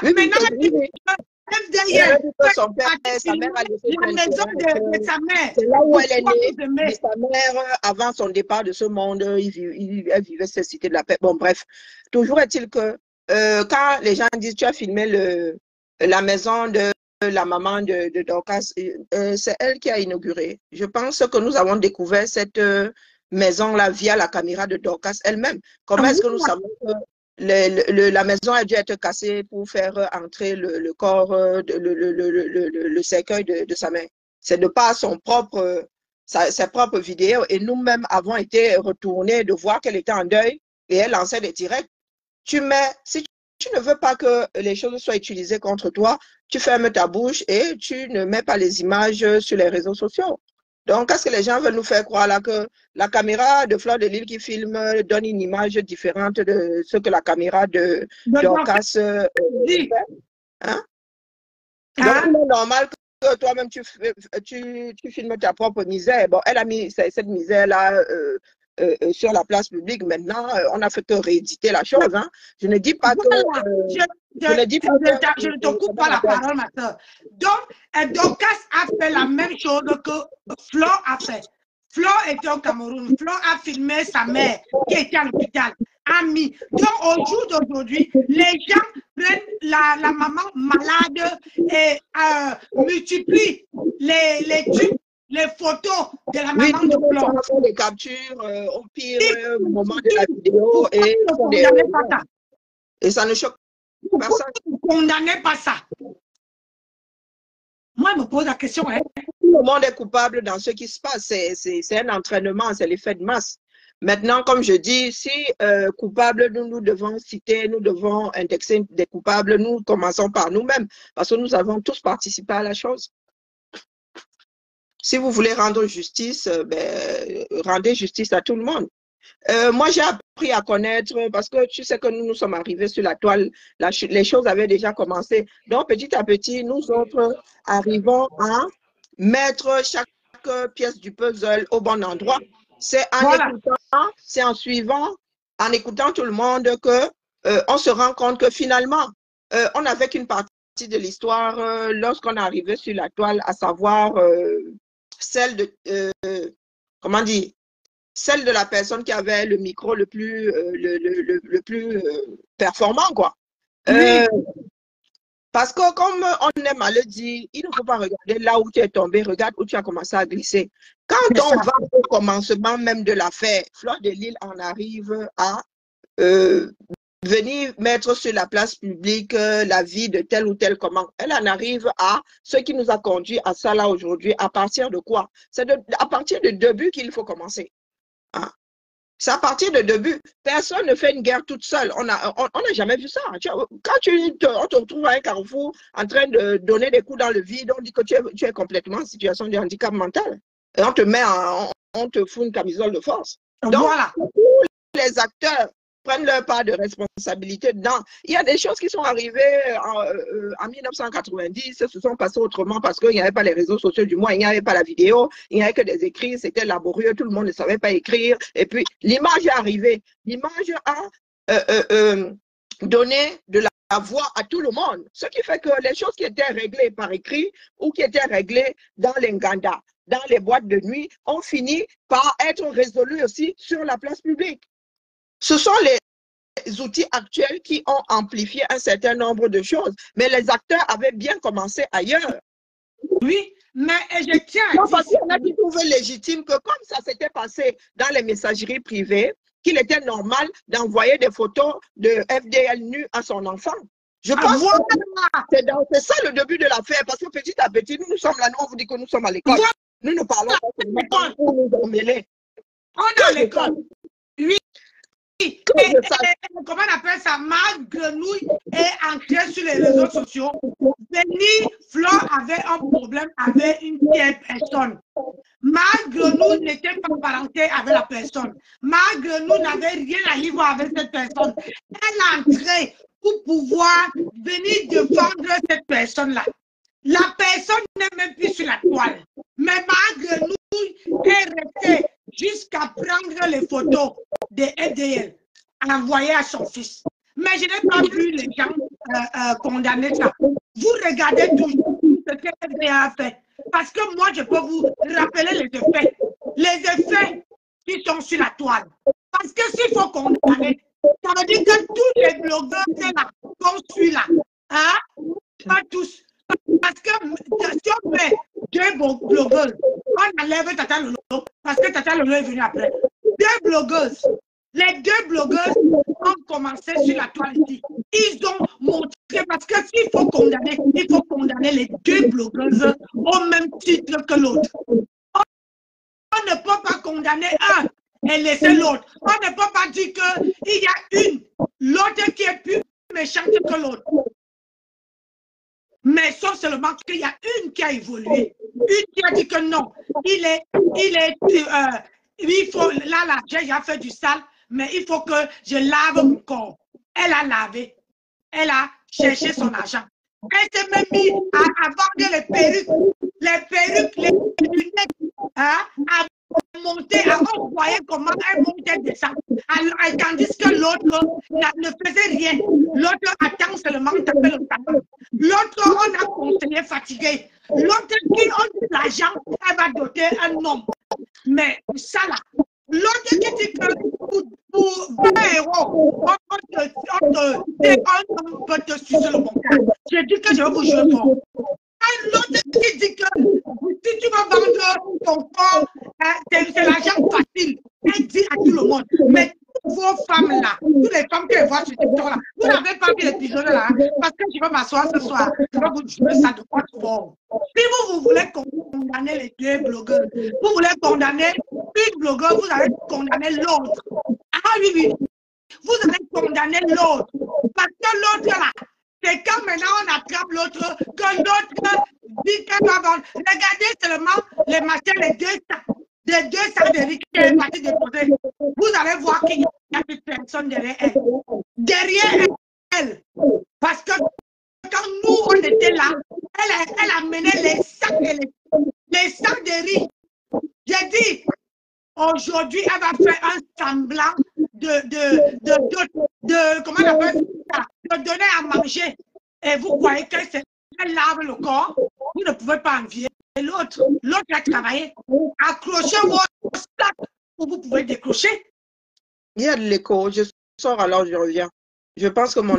Maintenant, elle dit que derrière, son père, sa mère a laissé la maison de sa mère. C'est là où elle est née. Sa mère, avant son départ de ce monde, elle vivait cette cité de la paix. Bon, bref. Toujours est-il que quand les gens disent tu as filmé la maison de la maman de Dorcas, c'est elle qui a inauguré. Je pense que nous avons découvert cette maison-là via la caméra de Dorcas elle-même. Comment est-ce que nous savons que la maison a dû être cassée pour faire entrer le corps, le cercueil de sa mère? C'est de par ses propres vidéos. Et nous-mêmes avons été retournés de voir qu'elle était en deuil et elle lançait des directs. Si tu ne veux pas que les choses soient utilisées contre toi, tu fermes ta bouche et tu ne mets pas les images sur les réseaux sociaux. Donc, est-ce que les gens veulent nous faire croire là que la caméra de Fleur de Lys qui filme donne une image différente de ce que la caméra de Dorcas dit? Hein? Donc, c'est normal que toi-même, tu filmes ta propre misère. Bon, elle a mis cette misère-là sur la place publique. Maintenant, on n'a fait que rééditer la chose. Hein. Je ne dis pas que... je ne te coupe pas la parole, ma soeur. Donc, Dorcas a fait la même chose que Flore a fait. Flore était au Cameroun. Flore a filmé sa mère qui était à l'hôpital. Donc, au jour d'aujourd'hui, les gens prennent la maman malade et multiplient les tubes, les photos de la maman de Flore. On fait des captures au pire moment de la vidéo et ça ne choque personne. Vous ne condamnez pas ça. Moi, je me pose la question. Hein. Tout le monde est coupable dans ce qui se passe. C'est un entraînement, c'est l'effet de masse. Maintenant, comme je dis, si coupables, nous devons citer, nous devons indexer des coupables, nous commençons par nous-mêmes, parce que nous avons tous participé à la chose. Si vous voulez rendre justice, rendez justice à tout le monde. Moi, j'ai appris à connaître, parce que tu sais que nous sommes arrivés sur la toile, les choses avaient déjà commencé. Donc, petit à petit, nous autres arrivons à mettre chaque pièce du puzzle au bon endroit. C'est en écoutant, c'est en suivant, en écoutant tout le monde que on se rend compte que finalement, on n'avait qu'une partie de l'histoire lorsqu'on est arrivé sur la toile, à savoir celle de, comment dire, celle de la personne qui avait le micro le plus, le plus performant, quoi. Oui. Parce que comme on aime à le dire, il ne faut pas regarder là où tu es tombé, regarde où tu as commencé à glisser. Quand on va au commencement même de l'affaire, Fleur de Lille en arrive à venir mettre sur la place publique la vie de tel ou tel comment. Elle en arrive à ce qui nous a conduit à ça là aujourd'hui. À partir de quoi? C'est à partir du début qu'il faut commencer. Hein? C'est à partir de début. Personne ne fait une guerre toute seule. On n'a jamais vu ça. Quand on te retrouve à un carrefour en train de donner des coups dans le vide, on dit que tu es complètement en situation de handicap mental. Et on te met on te fout une camisole de force. Donc, voilà. Les acteurs prennent leur part de responsabilité dedans. Il y a des choses qui sont arrivées en 1990, se sont passées autrement parce qu'il n'y avait pas les réseaux sociaux, du moins il n'y avait pas la vidéo, il n'y avait que des écrits, c'était laborieux, tout le monde ne savait pas écrire. Et puis l'image est arrivée. L'image a donné de la voix à tout le monde. Ce qui fait que les choses qui étaient réglées par écrit ou qui étaient réglées dans les Nganda, dans les boîtes de nuit, ont fini par être résolues aussi sur la place publique. Ce sont les outils actuels qui ont amplifié un certain nombre de choses, mais les acteurs avaient bien commencé ailleurs. Oui, mais je tiens à dire... Parce qu'il y en a qui trouvent légitime que comme ça s'était passé dans les messageries privées, qu'il était normal d'envoyer des photos de FDL nu à son enfant. Je pense que c'est ça le début de l'affaire, parce que petit à petit, nous sommes là, nous on vous dit que nous sommes à l'école. Nous ne parlons pas pour nous emmêler. On est à l'école. Oui. Comment on appelle ça? Marc Grenouille est entré sur les réseaux sociaux. Béni Fleur avait un problème avec une telle personne. Marc Grenouille n'était pas parenté avec la personne. Marc Grenouille n'avait rien à y voir avec cette personne. Elle est entrée pour pouvoir venir défendre cette personne-là. La personne n'est même plus sur la toile. Mais Marc Grenouille est resté jusqu'à prendre les photos de FDL, envoyer à son fils. Mais je n'ai pas vu les gens condamner ça. Vous regardez toujours ce que FDL a fait. Parce que moi, je peux vous rappeler les effets. Les effets qui sont sur la toile. Parce que s'il faut condamner, ça veut dire que tous les blogueurs là, qu'on suit là, hein, pas tous. Parce que si on met deux blogueuses, on enlève Tata Lolo, parce que Tata Lolo est venue après. Deux blogueuses, les deux blogueuses ont commencé sur la toile ici. Ils ont montré, parce que s'il faut condamner, il faut condamner les deux blogueuses au même titre que l'autre. On ne peut pas condamner un et laisser l'autre. On ne peut pas dire qu'il y a l'autre qui est plus méchante que l'autre. Mais sauf seulement qu'il y a une qui a évolué. Une qui a dit que non, il faut, là, j'ai fait du sale, mais il faut que je lave mon corps. Elle a lavé. Elle a cherché son argent. Elle s'est même mise à vendre les perruques, les lunettes, hein, à monter, à envoyer comment elle montait des sacs. Tandis que l'autre ne faisait rien. L'autre attend seulement taper le talon. L'autre, on a conseillé fatigué. L'autre qui a l'argent, elle va doter un homme. Mais ça là, l'autre qui dit que pour 20 euros, on peut te sucer le bon cas. Je dis que je vais vous jouer fort. L'autre qui dit que si tu vas vendre ton corps, c'est l'argent facile. Elle dit à tout le monde. Mais vos femmes là, toutes les femmes que je vois sur TikTok là, vous n'avez pas vu l'épisode là, parce que je vais m'asseoir ce soir, je vais vous jouer ça de votre forme. Si vous voulez condamner les deux blogueurs, vous voulez condamner une blogueur, vous allez condamner l'autre. Ah oui, oui. Vous allez condamner l'autre. Parce que l'autre là, c'est quand maintenant on attrape l'autre, que l'autre dit qu'elle va vendre. Regardez seulement les machins, les deux sacs de riz qui est parti déposer. Vous allez voir qu'il n'y a plus personne derrière elle. Derrière elle. Parce que quand nous, on était là, elle a mené les sacs de riz. J'ai dit, aujourd'hui, elle va faire un semblant de comment on appelle ça, de donner à manger et vous croyez qu'elle lave le corps, vous ne pouvez pas envier l'autre. L'autre a travaillé. Accrochez vos sacs où vous pouvez décrocher. Il y a de l'écho. Je sors alors, je reviens. Je pense que mon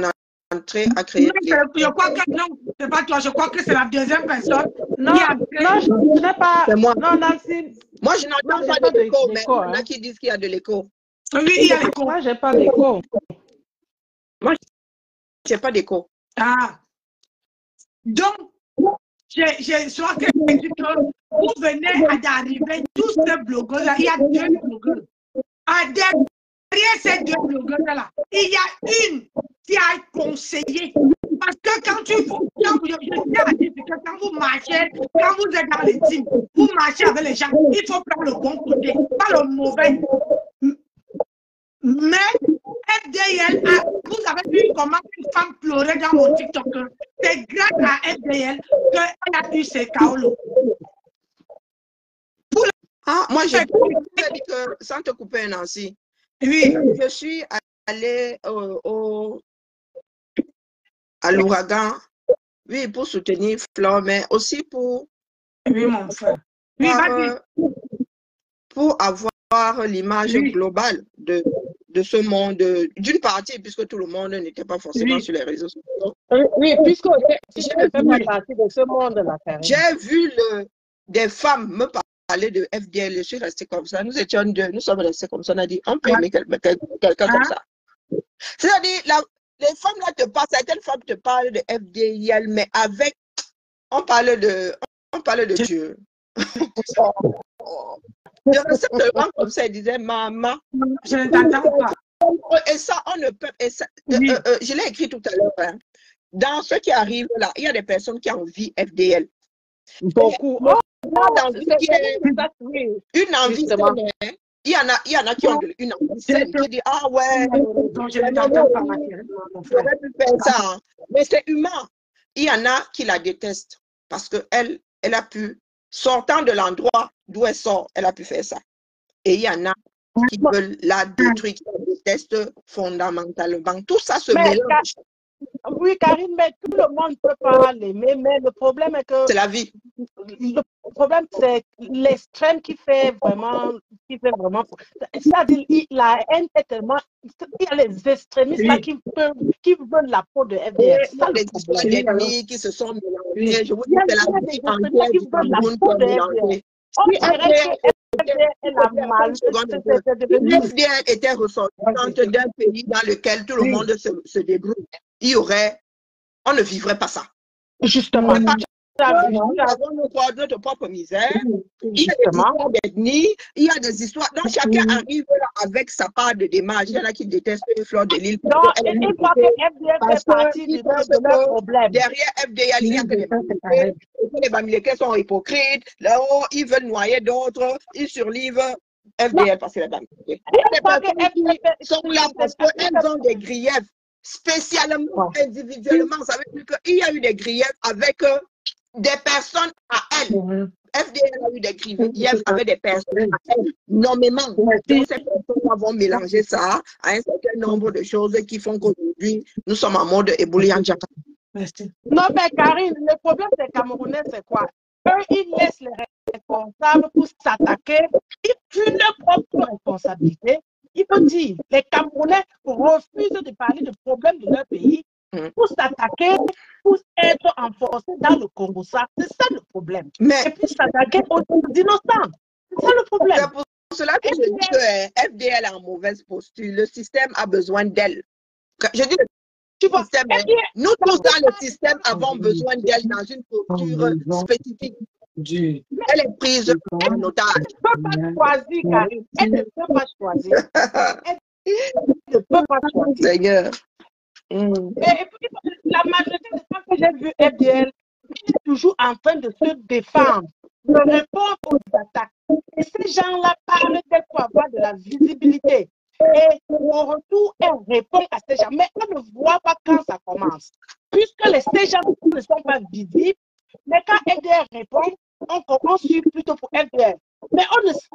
entrée a créé. Je crois que non, c'est pas toi. Je crois que c'est la deuxième personne. Non, je n'ai pas. C'est moi. Non, Nancy. Moi, je n'entends pas de l'écho, mais il y en a qui disent qu'il y a de l'écho. Oui, il y a l'écho. Moi, je n'ai pas d'écho. Moi, je n'ai pas d'écho. Ah. Donc, je crois que vous venez d'arriver, tous ces blogueurs-là, il y a 2 blogueurs. Derrière ces 2 blogueurs-là, il y a une qui a conseillé. Parce que quand vous marchez, quand vous êtes dans les teams, vous marchez avec les gens, il faut prendre le bon côté, pas le mauvais. Mais FDL, vous avez vu comment une femme pleurait dans mon TikTok. C'est grâce à FDL qu'elle a eu ses kaolos. Moi, j'ai dit que, sans te couper, Nancy, oui, je suis allée à l'ouragan, oui, pour soutenir Flore, mais aussi pour, oui, mon frère. Oui, pour avoir l'image globale de ce monde, d'une partie, puisque tout le monde n'était pas forcément sur les réseaux sociaux. Oui, puisque j'ai fait partie de ce monde-là. J'ai vu des femmes me parler de FDL, je suis restée comme ça. Nous étions 2, nous sommes restés comme ça. On a dit, on peut aimer quelqu'un comme ça. C'est-à-dire, les femmes là te parlent, certaines femmes te parlent de FDL, mais avec, on parle de Dieu. Je restais seulement comme ça, elle disait, maman. Je ne t'entends pas. Et ça, on ne peut. Je l'ai écrit tout à l'heure. Hein. Dans ce qui arrive là, il y a des personnes qui envient FDL. Beaucoup. Dans une envie saine, il y en a qui ont une envie saine, qui disent ah ouais, j'aurais pu faire ça. Hein. Mais c'est humain. Il y en a qui la détestent parce qu'elle a pu, sortant de l'endroit d'où elle sort, elle a pu faire ça. Et il y en a qui veulent la détruire, qui la détestent fondamentalement. Tout ça se mélange. Oui, Karine, mais tout le monde peut pas l'aimer, mais le problème est que... C'est la vie. Le problème, c'est l'extrême qui fait vraiment... C'est-à-dire, la haine est tellement... Il y a les extrémistes là, qui veulent la peau de FDL. Il y a des histoires d'ennemis qui se sont mélangés. Je vous dis, c'est la vie entière qui veulent la peau de FDL. FDL était ressortissante d'un pays dans lequel tout le monde se débrouille. On ne vivrait pas ça. Justement. Nous avons notre propre misère. Il y a des histoires d'ethnie, il y a des histoires. Donc chacun arrive là avec sa part de démarche. Il y en a qui détestent Flore de Lille. Non, il faut que FDL fait partie de leur problème. Derrière FDL, il y a que les Bamilekés sont hypocrites. Là-haut, ils veulent noyer d'autres. Ils survivent FDL parce que les Bamilekés sont là parce qu'elles ont des griefs. Spécialement, individuellement, ça veut dire qu'il y a eu des griefs avec des personnes à elle. FDL a eu des griefs avec des personnes à elle, nommément. Donc, ces personnes vont mélanger ça à un certain nombre de choses qui font qu'aujourd'hui, nous sommes en mode éboulis en Japan. Non, mais Karine, le problème des Camerounais, c'est quoi? Eux, ils laissent les responsables pour s'attaquer. Ils fuient leur propre responsabilité. Il faut dire, les Camerounais refusent de parler de problèmes de leur pays pour s'attaquer, pour être enforcés dans le Congo. C'est ça le problème. Et puis s'attaquer aux innocents. C'est ça le problème. C'est pour cela que je dis que FDL est en mauvaise posture. Le système a besoin d'elle. Je dis tu vois, nous tous dans le système avons besoin d'elle dans une posture spécifique. Elle est prise en otage. Elle ne peut pas choisir, Karine. Elle ne peut pas choisir. Elle ne peut pas choisir. Seigneur. Et puis, la majorité des fois que j'ai vu FDL, elle est toujours en train de se défendre, de répondre aux attaques. Et ces gens-là parlent d'elle pour avoir de la visibilité. Et au retour, elle répond à ces gens. Mais elle ne voit pas quand ça commence. Puisque ces gens ne sont pas visibles, mais quand FDL répond, on suit plutôt pour FDL. Mais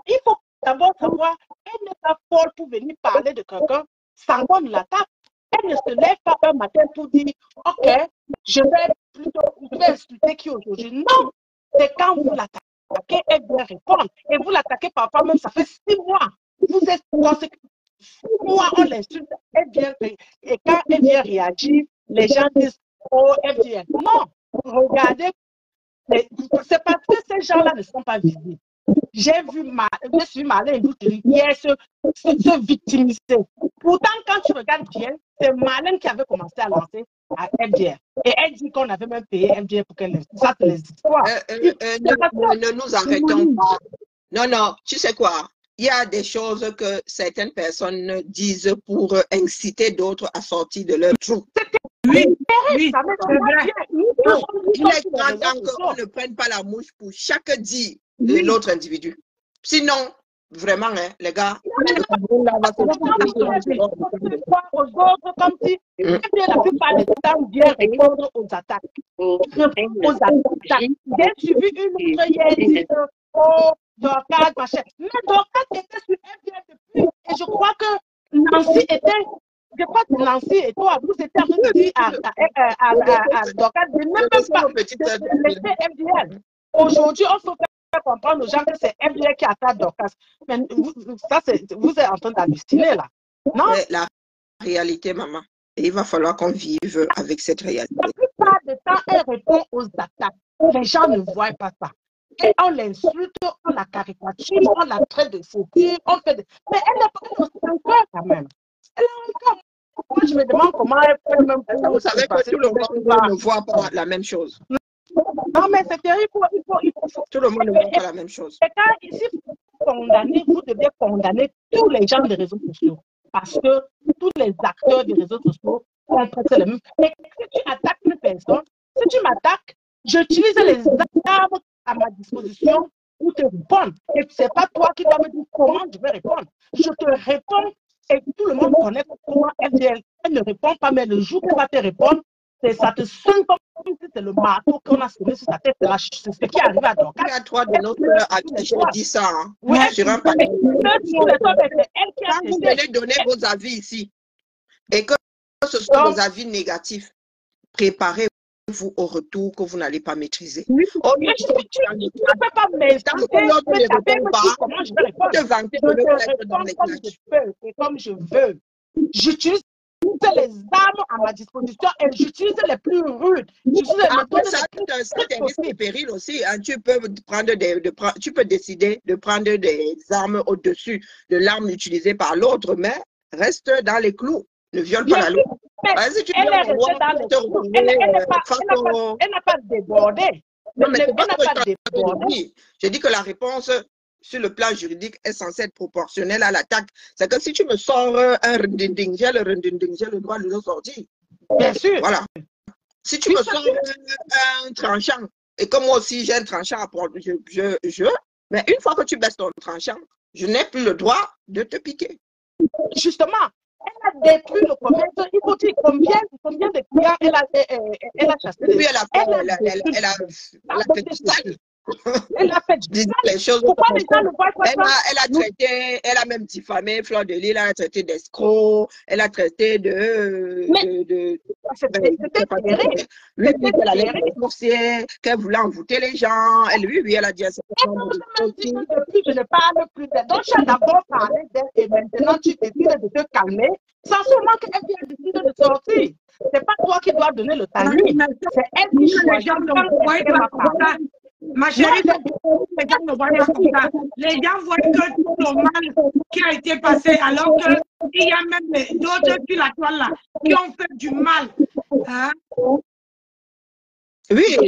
il faut d'abord savoir, elle n'est pas folle pour venir parler de quelqu'un sans qu'on ne l'attaque. elle ne se lève pas un matin pour dire, OK, je vais insulter qui aujourd'hui. Non, c'est quand vous l'attaquez, elle doit répondre. Et vous l'attaquez parfois même, ça fait 6 mois. Vous êtes conséquent. 6 mois, on l'insulte, et quand elle vient réagir, les gens disent, oh, FDL. Non, regardez, c'est parce que ces gens-là ne sont pas visibles. J'ai suivi Marlène Doutry hier se victimiser. Pourtant, quand tu regardes bien, c'est Marlène qui avait commencé à lancer à FDR. Et elle dit qu'on avait même payé FDR pour qu'elle lance. Ça, c'est les histoires. Ne nous arrêtons pas. Non, non, tu sais quoi? Il y a des choses que certaines personnes disent pour inciter d'autres à sortir de leur trou. Oui, il est grand temps qu'on ne prenne pas la mouche pour chaque dit de l'autre individu. Sinon, vraiment, hein, les gars, aux autres comme si la plupart des temps bien répondre aux attaques. J'ai suivi une autre hier dit oh, Dorcas, machin. Mais Dorcas était sur FDL depuis. Et je crois que Nancy était. Je crois que Nancy et toi, vous étiez en train de dire à Dorcas de ne même pas laisser FDL. Aujourd'hui, on faut faire comprendre aux gens que c'est FDL qui attaque Dorcas. Mais vous êtes en train d'halluciner là. Non? La réalité, maman. Et il va falloir qu'on vive avec cette réalité. La plupart du temps, elle répond aux attaques. Les gens ne voient pas ça. Et on l'insulte, on la caricature, on la traite de foutu, on fait de... Mais elle n'a pas encore quand même. Elle a encore. Moi, je me demande comment elle fait même pour... Vous savez que tout le monde ne voit pas la même chose. Non, mais c'est terrible. Il faut... Tout le monde ne voit pas la même chose. Et quand ici, vous devez condamner tous les gens des réseaux sociaux. Parce que tous les acteurs des réseaux sociaux ont presque le même. Mais si tu attaques une personne, si tu m'attaques, j'utilise les armes à ma disposition pour te répondre. Et ce n'est pas toi qui dois me dire comment je vais répondre. Je te réponds et tout le monde connaît comment elle ne répond pas, mais le jour qu'elle va te répondre, ça te sonne comme si c'était le marteau qu'on a sonné sur sa tête. C'est ce qui est arrivé à toi. Il y a 3 de notre à qui je dis ça. Hein. Oui, sur un panel. Quand vous venez donner vos avis ici et que ce sont vos avis négatifs, préparez-vous au retour que vous n'allez pas maîtriser. Oui, tu ne peux pas m'aider. Tant que l'autre ne répond pas, comment je vais répondre? te vanter de le mettre dans les clutches. Comme je veux. J'utilise les armes à ma disposition et j'utilise les plus rudes. Après ça, c'est un risque et péril aussi. Hein. Tu peux décider de prendre des armes au-dessus de l'arme utilisée par l'autre, mais reste dans les clous. Ne viole pas la loi. Si tu elle est restée dans les clous. Elle n'a pas débordé. Non, mais elle n'a pas débordé. J'ai dit que la réponse sur le plan juridique est censée être proportionnelle à l'attaque. C'est que si tu me sors un rendinding, j'ai le droit de le sortir. Bien sûr. Voilà. Si tu me sors un tranchant, et comme moi aussi j'ai un tranchant à prendre, mais une fois que tu baisses ton tranchant, je n'ai plus le droit de te piquer. Justement, elle a détruit le commerce. Il faut dire combien de clients elle a chassé. Oui, elle a fait du sale. Elle a fait les choses. Pourquoi les gens ne voient pas ça? Elle a traité, elle a même diffamé Fleur de Lys, elle a traité d'escroc, elle a traité qu'elle allait divorcer, qu'elle voulait envoûter les gens. Elle a dit à cette je ne parle plus d'elle. Donc, tu as d'abord parlé d'elle et maintenant tu décides de te calmer, sans seulement qu'elle vienne décider de sortir. C'est pas toi qui dois donner le timing. C'est elle qui choisit. Ma chérie, les gens ne voient pas comme ça. Les gens voient que tout le mal qui a été passé, alors qu'il y a même d'autres sur la toile là qui ont fait du mal. Hein? Oui, on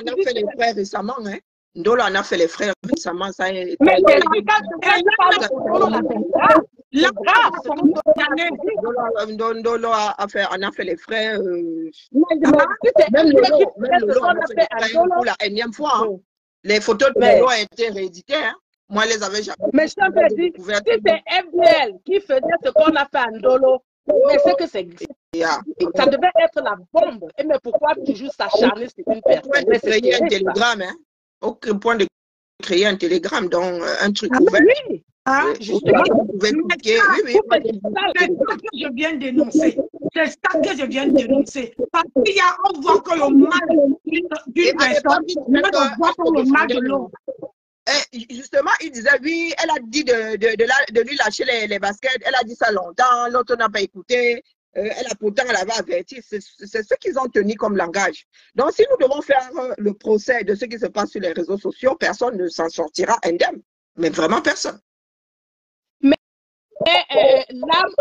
a fait les frères récemment. Hein? Ndolo en a fait les frères récemment. Ça est... Mais Ndolo a fait les frères. Même Lolo a fait les frères pour la énième fois. Hein. Les photos de Lolo ont été rééditées. Hein. Moi, je les avais jamais. Mais je t'avais dit, si c'est FDL qui faisait ce qu'on a fait à Ndolo, mais c'est que c'est ça devait être la bombe. Et mais pourquoi toujours s'acharner sur une personne? Mais c'est créer un télégramme, hein? Aucun point de créer un télégramme, donc un truc ouvert. Oui. Hein? Oui, Justement, vous pouvez Mais cliquer. ça, Oui, c'est ça que je viens de dénoncer. C'est ça que je viens de dénoncer. Parce qu'il y a, on voit que le mal Et d'une à l'époque, personne, il mais disait on voit qu'elle que se le mal de défendait. l'autre. Justement, il disait, oui, elle a dit de lui lâcher les baskets. Elle a dit ça longtemps. L'autre n'a pas écouté. Pourtant, elle avait averti. C'est ce qu'ils ont tenu comme langage. Donc, si nous devons faire le procès de ce qui se passe sur les réseaux sociaux, personne ne s'en sortira indemne. Mais vraiment personne. L'arme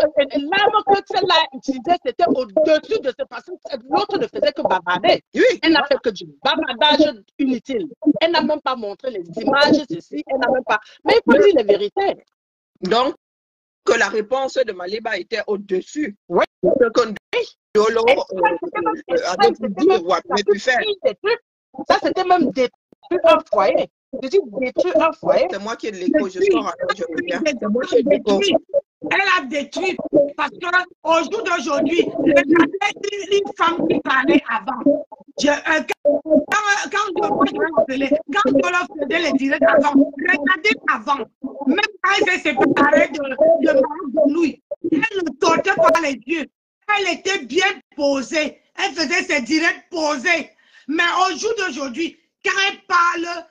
que celle-là utilisait, c'était au-dessus de ce parce que l'autre ne faisait que bavarder. Oui. Elle n'a fait que du bavardage inutile. Elle n'a même pas montré les images, ceci, elle n'a même pas. Mais il faut dire la vérité. Donc, que la réponse de Maliba était au-dessus. Oui. Ce que Dolo avait pu faire. Ça, c'était même détruire un foyer. Je dis détruire un foyer. C'est moi qui ai de l'écho, je sors alors je reviens. Elle a détruit parce qu'au jour d'aujourd'hui, regardez une femme qui parlait avant. Quand je leur faisais les directs avant, regardez avant, même quand elle s'est séparée de Marie, elle ne tortait pas les yeux. Elle était bien posée. Elle faisait ses directs posés. Mais au jour d'aujourd'hui, quand elle parle,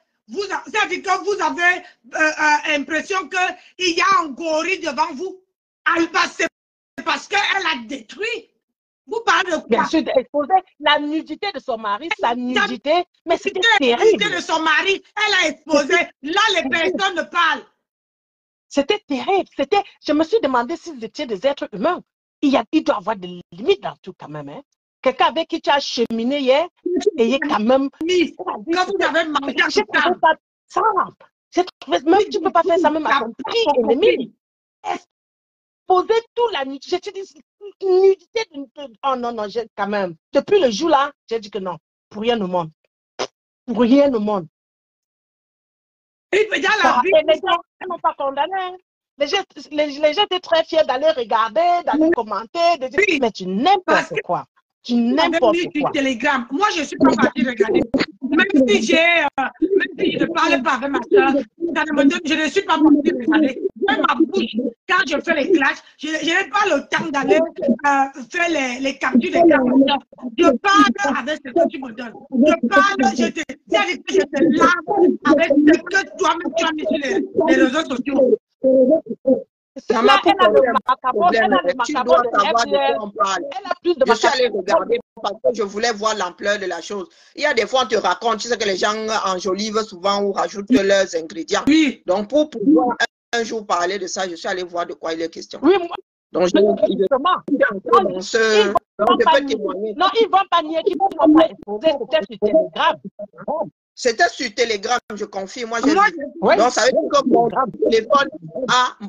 ça veut dire que vous avez l'impression qu'il y a un gorille devant vous. C'est parce qu'elle a détruit. Vous parlez de quoi? Bien sûr, d'exposer la nudité de son mari, sa nudité, mais c'était terrible. La nudité de son mari, elle a exposé. Là, les personnes ne parlent. C'était terrible. Je me suis demandé s'ils étaient des êtres humains. Il doit y avoir des limites dans tout quand même. Hein? Quelqu'un avec qui tu as cheminé hier, et quand même... Quand vous avez mangé à j'ai trouvé ça simple. Même tu ne peux pas faire ça même à ton petit ennemi. Exposer toute la nudité. J'ai dit nudité. Oh non, quand même. Depuis le jour-là, j'ai dit que non. Pour rien au monde. Pour rien au monde. Et les gens n'ont pas condamné. Les gens étaient très fiers d'aller regarder, d'aller commenter, de dire, mais tu n'importe quoi. Tu n'importe quoi. Telegram. Moi, je ne suis pas partie regarder. Même si je ne parle pas avec ma soeur, je ne suis pas partie regarder. Même ma bouche, quand je fais les clashs, je n'ai pas le temps d'aller faire les captures des caméras. Je parle avec ce que tu me donnes. Je parle, je te lave avec ce que toi-même tu as mis sur les réseaux sociaux. Ça m'a pas posé un problème. Tu dois savoir de quoi on parle. Je suis allée regarder parce que je voulais voir l'ampleur de la chose. Il y a des fois, on te raconte, tu sais que les gens enjolivent souvent ou rajoutent leurs ingrédients. Oui. Donc, pour pouvoir un jour parler de ça, je suis allée voir de quoi il est question. Oui, moi. Donc, je peux témoigner. Non, ils ne vont pas nier qu'ils ne vont pas exposer. C'était sur Telegram. C'était sur Telegram, je confirme. Moi, j'ai vu. Donc, ça veut dire que mon téléphone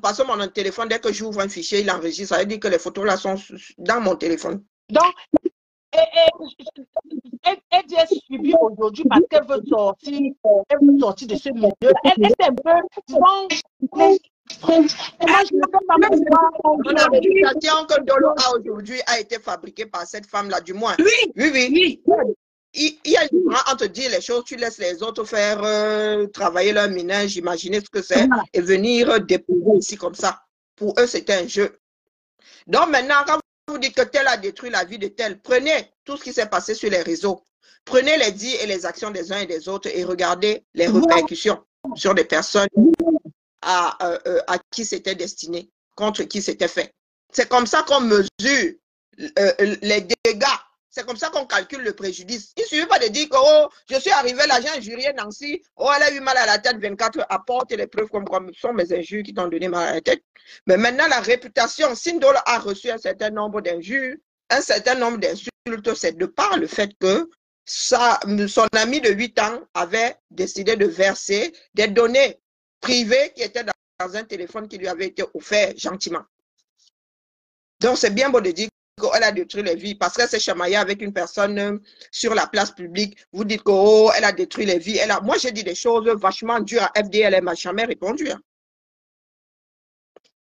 parce que mon téléphone, dès que j'ouvre un fichier, il enregistre. Ça veut dire que les photos là sont dans mon téléphone. Donc, elle dit suivie aujourd'hui parce qu'elle veut sortir de ce milieu. Elle est un peu... La réputation que Dolo a aujourd'hui a été fabriquée par cette femme-là, du moins. Oui. Il y a une différence entre dire les choses, tu laisses les autres faire travailler leur ménage, imaginer ce que c'est, et venir déposer ici comme ça. Pour eux, c'était un jeu. Donc maintenant, quand vous dites que tel a détruit la vie de tel, prenez tout ce qui s'est passé sur les réseaux. Prenez les dires et les actions des uns et des autres et regardez les répercussions sur des personnes à qui c'était destiné, contre qui c'était fait. C'est comme ça qu'on mesure les dégâts. C'est comme ça qu'on calcule le préjudice. Il ne suffit pas de dire que oh, je suis arrivé là, j'ai injurié Nancy, oh, elle a eu mal à la tête, 24 heures, apporte les preuves comme ce sont mes injures qui t'ont donné mal à la tête. Mais maintenant, la réputation, Sindolo a reçu un certain nombre d'injures, un certain nombre d'insultes, c'est de par le fait que son ami de 8 ans avait décidé de verser des données privées qui étaient dans un téléphone qui lui avait été offert gentiment. Donc, c'est bien beau de dire qu'elle a détruit les vies parce qu'elle s'est chamaillée avec une personne sur la place publique. Vous dites qu'elle a détruit les vies. Moi, j'ai dit des choses vachement dures à FDL, elle ne m'a jamais répondu. Hein.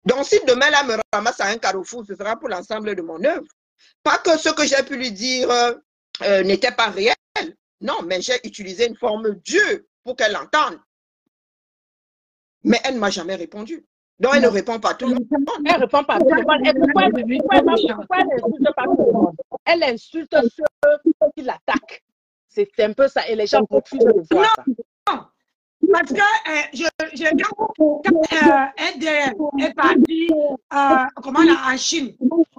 Donc, si demain, elle me ramasse à un carrefour, ce sera pour l'ensemble de mon œuvre. Pas que ce que j'ai pu lui dire n'était pas réel. Non, mais j'ai utilisé une forme dure pour qu'elle l'entende. Mais elle ne m'a jamais répondu. Donc, elle ne répond pas à tout le monde. Elle ne répond pas à tout le monde. Et pourquoi elle n'insulte pas tout le monde? Elle insulte ceux qui l'attaquent. C'est un peu ça. Et les gens refusent de voir ça. Non, parce que quand NDR est parti en Chine,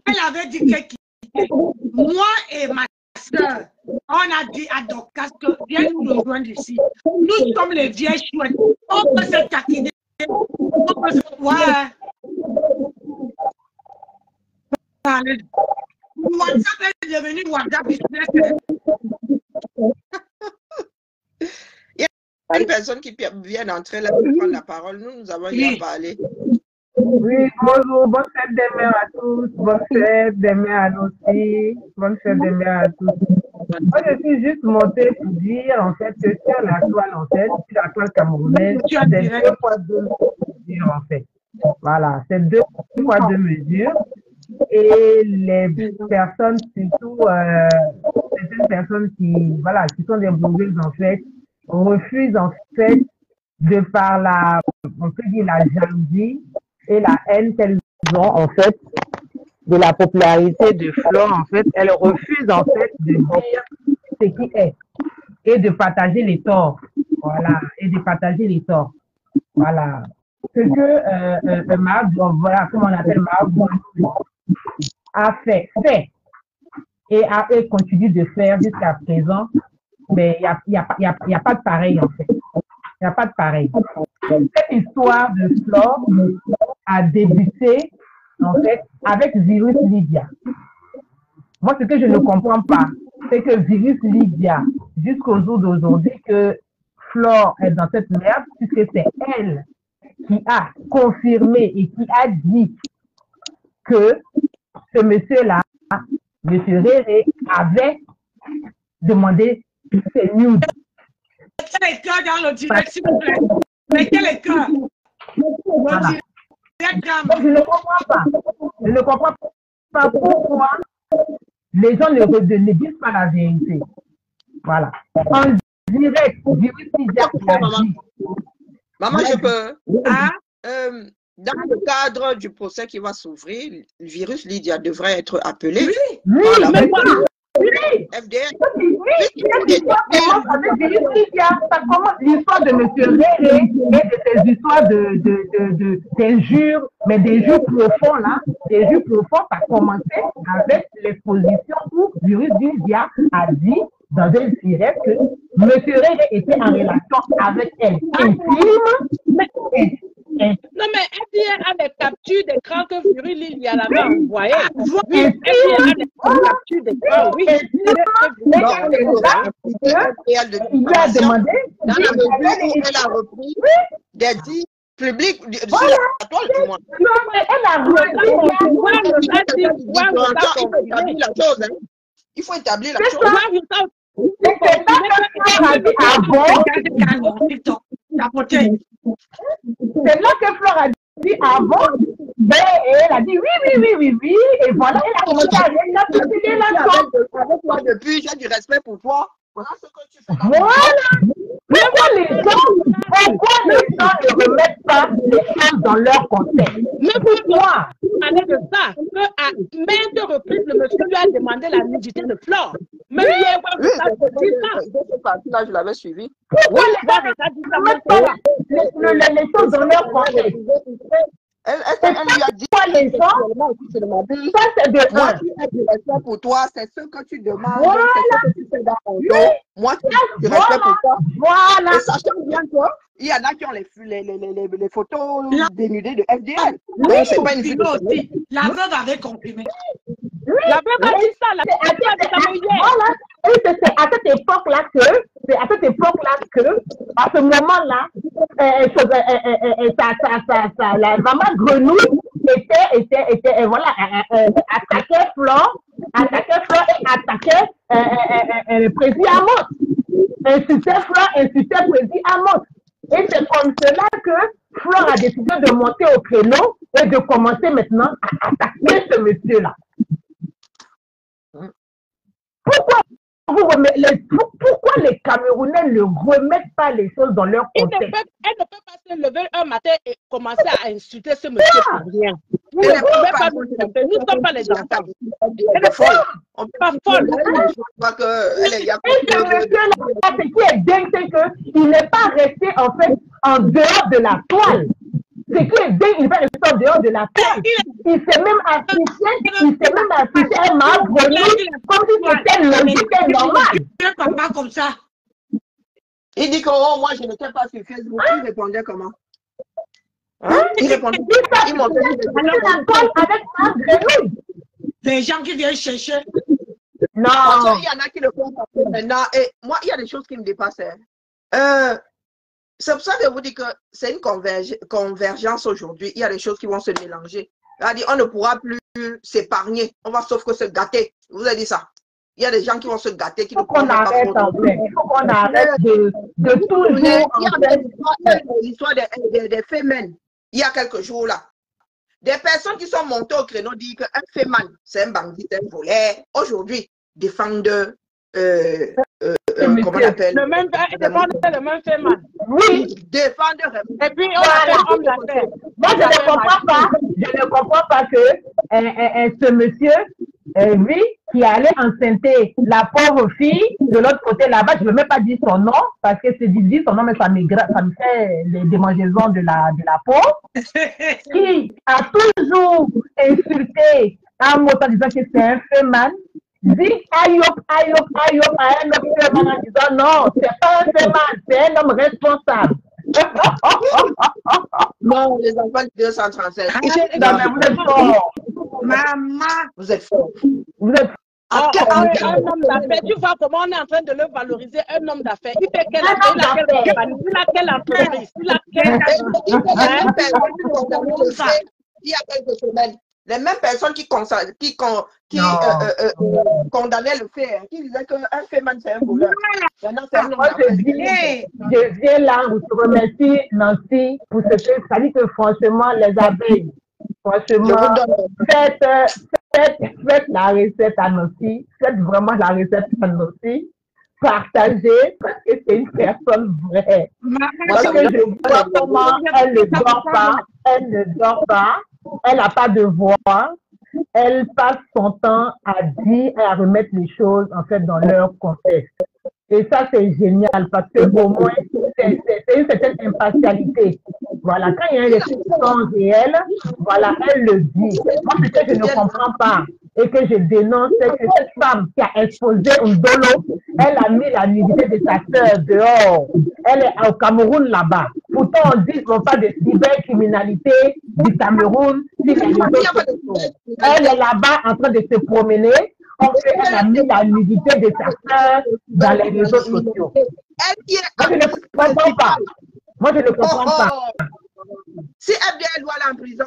elle avait dit qu'elle quittait. Moi et ma soeur, on a dit à Dorcas que viens nous rejoindre ici. Nous sommes les vieilles chouettes. On peut se taquiner. On peut se... Ouais. WhatsApp est devenu WhatsApp business. Il y a une personne qui vient d'entrer là pour prendre la parole. Nous avons déjà parlé. Oui, bonjour, bonne fête des mères à tous, bonne fête des mères à nous aussi, bonne fête des mères à tous. Moi, je suis juste montée pour dire, en fait, que sur la toile, en fait, sur la toile camerounaise, c'est 2 fois 2 mesures, en fait. Voilà, c'est 2 fois 2 mesures. Et les personnes, surtout, certaines personnes qui, voilà, qui sont des blogueuses, en fait, refusent, en fait, de par la, on peut dire, la jalousie et la haine qu'elles ont, en fait, de la popularité de Flore, en fait, elles refusent, en fait, de dire ce qui est et de partager les torts. Voilà, et de partager les torts. Voilà. Ce que voilà, comment on appelle a fait et continue de faire jusqu'à présent, mais il n'y a pas de pareil, en fait. Il n'y a pas de pareil. Cette histoire de Flore a débuté, en fait, avec Virus Lydia. Moi, ce que je ne comprends pas, c'est que Virus Lydia, jusqu'au jour d'aujourd'hui, que Flore est dans cette merde, puisque c'est elle qui a confirmé et qui a dit que ce monsieur-là, M. Réré, avait demandé ses nudes. Mettez les cœurs dans le direct, s'il vous plaît. Mettez les cœurs. Voilà. Donc, je ne comprends pas. Je ne comprends pas pourquoi les gens ne disent pas la vérité. Voilà. En direct, Virus Lydia a dit. Maman, je peux. Hein? Dans le cadre du procès qui va s'ouvrir, le Virus Lydia devrait être appelé. Oui, mais moi. Oui, FDL. L'histoire commence avec Virus Lydia. Ça commence l'histoire de M. Réré et de ces histoires d'injures, mais des jeux profonds là. Des jeux profonds, ça a commencé avec l'exposition où Virus Lydia a dit dans un direct que M. Réré était en relation avec elle. Non, mais FDL a des captures d'écran que Virus Lydia l'avait envoyé. Oui, FDL a des captures d'écran, oui. Il lui a demandé. Dans la mesure où elle a repris des dits publics sur la toile du moins. Non, mais elle a repris. Il faut établir la chose. C'est là que Flore a dit avant. Ben, elle a dit oui. Et voilà, elle a commencé à récapituler la chose. Avec toi depuis, j'ai du respect pour toi. Voilà ce que tu fais. Voilà. Pourquoi les gens ne remettent pas les choses dans leur contexte? Mais pourquoi parler de ça? À maintes reprises, le monsieur lui a demandé la nudité de Flore. Mais cette partie-là, je l'avais suivi. Pourquoi les gens ne remettent pas les choses dans leur contexte? Est-ce qu'elle lui a dit quoi les gens? Ça, c'est de moi qui ai du respect pour toi, c'est ce que tu demandes, c'est ce que tu fais dans ton dos. Moi qui ai du respect pour toi. Voilà. Et sachant bien qu'il y en a qui ont les photos dénudées de FDL. Donc, c'est pas une vidéo aussi. La veuve avait comprimé. La veuve a dit ça, la veuve a dit ça hier. Voilà. Et c'est à cette époque-là que, à ce moment-là, la maman grenouille attaquait Flore et attaquait le président Amos. Insultait Flore, insultait le président Amos. Et c'est comme cela que Flore a décidé de monter au créneau et de commencer maintenant à attaquer ce monsieur-là. Pourquoi pourquoi les Camerounais ne remettent pas les choses dans leur Elle contexte? ne peut pas se lever un matin et commencer à insulter ce monsieur pour rien. Vous Elle ne est pouvez pas pas nous tromper. Nous ne sommes pas les enfants. Elle est folle. On peut Pas folle. Je crois qu'elle est... Et ce monsieur-là, ce qui est dingue, c'est qu'il n'est pas resté en fait en dehors de la toile. Ce qui est dingue, il va rester en dehors de la toile. Il s'est même affiché un marbre comme si c'était logique et normal. Un papa comme ça. Il dit que oh, moi je n'étais pas sur Facebook. Il répondait comment? Il répondait. Il montrait la toile avec un grenouille. Les gens qui viennent chercher. Non. Il y en a qui le font maintenant. Et moi, il y a des choses qui me dépassent. C'est pour ça que je vous dis que c'est une convergence aujourd'hui. Il y a des choses qui vont se mélanger. C'est-à-dire, on ne pourra plus s'épargner. On va sauf que se gâter. Je vous ai dit ça. Il y a des gens qui vont se gâter. Il faut qu'on arrête en fait. Il faut qu'on arrête de toujours. Il y a l'histoire des fémènes. Il y a quelques jours là. Des personnes qui sont montées au créneau disent qu'un féman, c'est un bandit, un voleur. Aujourd'hui, défendent comment on appelle? Le même féman. Oui. Défendent. Et puis on appelle homme d'affaires. Moi, je ne comprends pas que ce monsieur, lui, qui allait enceinter la pauvre fille de l'autre côté là-bas, je ne veux même pas dire son nom, parce que c'est dit son nom, mais ça me fait des démangeaisons de la peau, qui a toujours insulté un mot en disant que c'est un féman, dit aïop à un autre féman en disant non, c'est pas un féman, c'est un homme responsable. Non, les enfants de 237. Non, mais vous êtes fort. Maman. Vous êtes fort. Vous êtes un homme d'affaires, tu vois comment on est en train de le valoriser, un homme d'affaires. Il fait quelle entreprise? Il y a quelques semaines, les mêmes personnes qui condamnaient le fait, qui disaient qu'un féman c'est un voleur. Moi, je viens là, je remercie Nancy pour ce que ça dit que franchement, les abeilles, franchement, faites la recette à Nancy, faites vraiment la recette à Nancy, partagez, parce que c'est une personne vraie. Parce que je vois comment elle ne dort pas, elle n'a pas de voix, elle passe son temps à dire et à remettre les choses en fait dans leur contexte. Et ça, c'est génial parce que au moins, c'est une certaine impartialité. Voilà, quand il y a des choses qui sont réelles, voilà, elle le dit. Moi, ce que je ne comprends pas et que je dénonce, c'est que cette femme qui a exposé un dolo, elle a mis la nudité de sa sœur dehors. Elle est au Cameroun là-bas. Pourtant, on dit qu'on parle de cybercriminalité du Cameroun. Elle est là-bas en train de se promener. Elle a mis la nudité de sa sœur dans les réseaux sociaux. Moi, je ne comprends pas. Moi, je ne comprends pas. Si FDL doit aller en prison,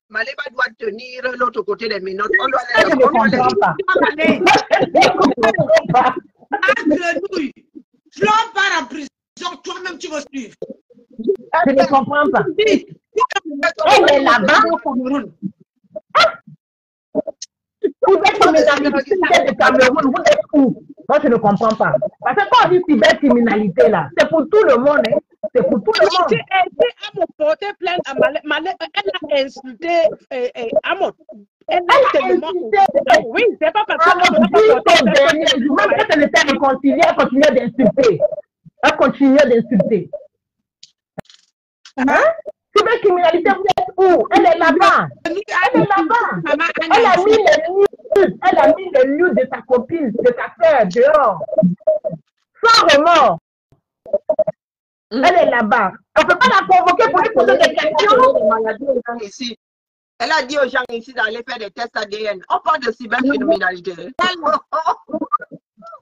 Maléba doit tenir l'autre côté des minottes. On doit Je ne comprends pas. Je ne comprends pas. Grenouille. Flo part en prison, toi-même tu vas suivre. Je ne comprends pas. Elle est là-bas au Cameroun. Cybercriminalité du Cameroun, vous êtes où? Moi, je ne comprends pas. Parce que quand on dit cybercriminalité, là, c'est pour tout le monde. Hein. C'est pour tout le monde. Elle a porté plainte à Malé. Elle a insulté Amot. Elle a insulté. Oui, c'est pas parce que même quand elle était réconciliée, elle continuait d'insulter. Elle continuait d'insulter. Hein? Cybercriminalité, vous êtes où? Elle est là-bas. Elle est là-bas. Elle a mis les nudes de sa copine, de sa sœur dehors. Sans remords. Elle est là-bas. On ne peut pas la convoquer pour lui poser des questions. Elle a dit aux gens ici d'aller faire des tests ADN. On parle de cybercriminalité.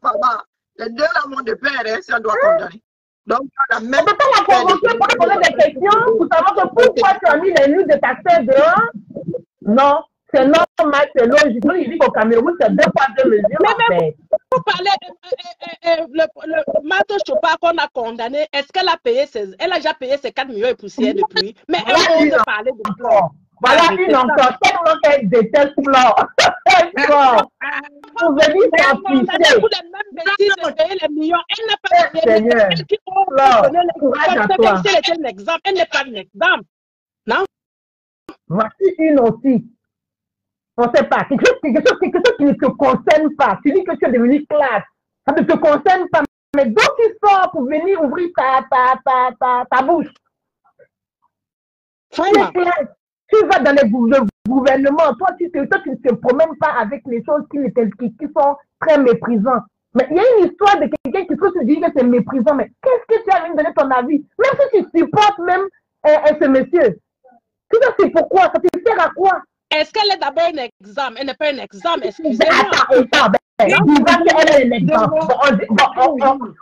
Maman, les deux là m'ont de père, si on doit condamner. Donc, on ne peut pas la convoquer pour lui poser des questions, pour savoir que pourquoi tu as mis les nudes de ta sœur dehors. Non, c'est normal, c'est logique. Nous, il dit qu'au Cameroun, c'est 2 poids 2 mesures. Mais vous parlez, le Mato Chopa qu'on a condamné, est-ce qu'elle a payé elle a déjà payé ses 4 millions et poussières depuis? Mais elle ose parler de Flore. Voilà une encore. Tellement qu'elle déteste Flore. Elle fort pour venir s'afficher. Pour les mêmes bêtises de payer les millions. Elle n'a pas de Seigneur, elle qui ose Flore, donner courage à l'exemple. toi. Même si elle était un exemple, elle n'est pas un exemple. Non? Voici une aussi. On ne sait pas. Quelque chose qui ne te concerne pas. Tu dis que tu es devenu classe. Ça ne te concerne pas. Mais d'où tu sors pour venir ouvrir ta bouche? Tu es classe. Tu vas dans le gouvernement. Toi, tu ne te promènes pas avec les choses qui sont très méprisantes. Mais il y a une histoire de quelqu'un qui se dit que c'est méprisant. Mais qu'est-ce que tu as envie de donner ton avis? Même si tu supportes même ce monsieur. Tu sais pourquoi? Ça te sert à quoi? Est-ce qu'elle est d'abord un exemple? Elle n'est pas un exemple, excusez-moi. Attends, elle est un exemple.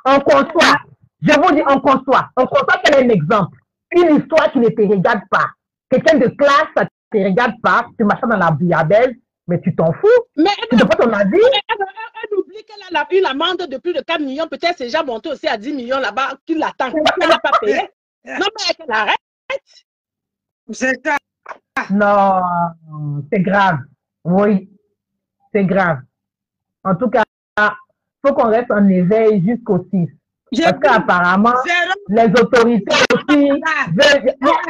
On conçoit. Je vous dis, on conçoit. On conçoit qu'elle est un exemple. Une histoire qui ne te regarde pas. Quelqu'un de classe, ça ne te regarde pas. Tu marches dans la bouillabaisse, mais tu t'en fous. Mais tu n'as pas ton avis. Elle oublie qu'elle a une amende de plus de 4 millions. Peut-être c'est déjà monté aussi à 10 millions là-bas. Qui l'attend? Elle n'a pas payé. Non, mais qu'elle arrête. C'est ça. Non, c'est grave. Oui, c'est grave. En tout cas, il faut qu'on reste en éveil jusqu'au 6. Parce qu'apparemment, les autorités aussi veulent... Moi,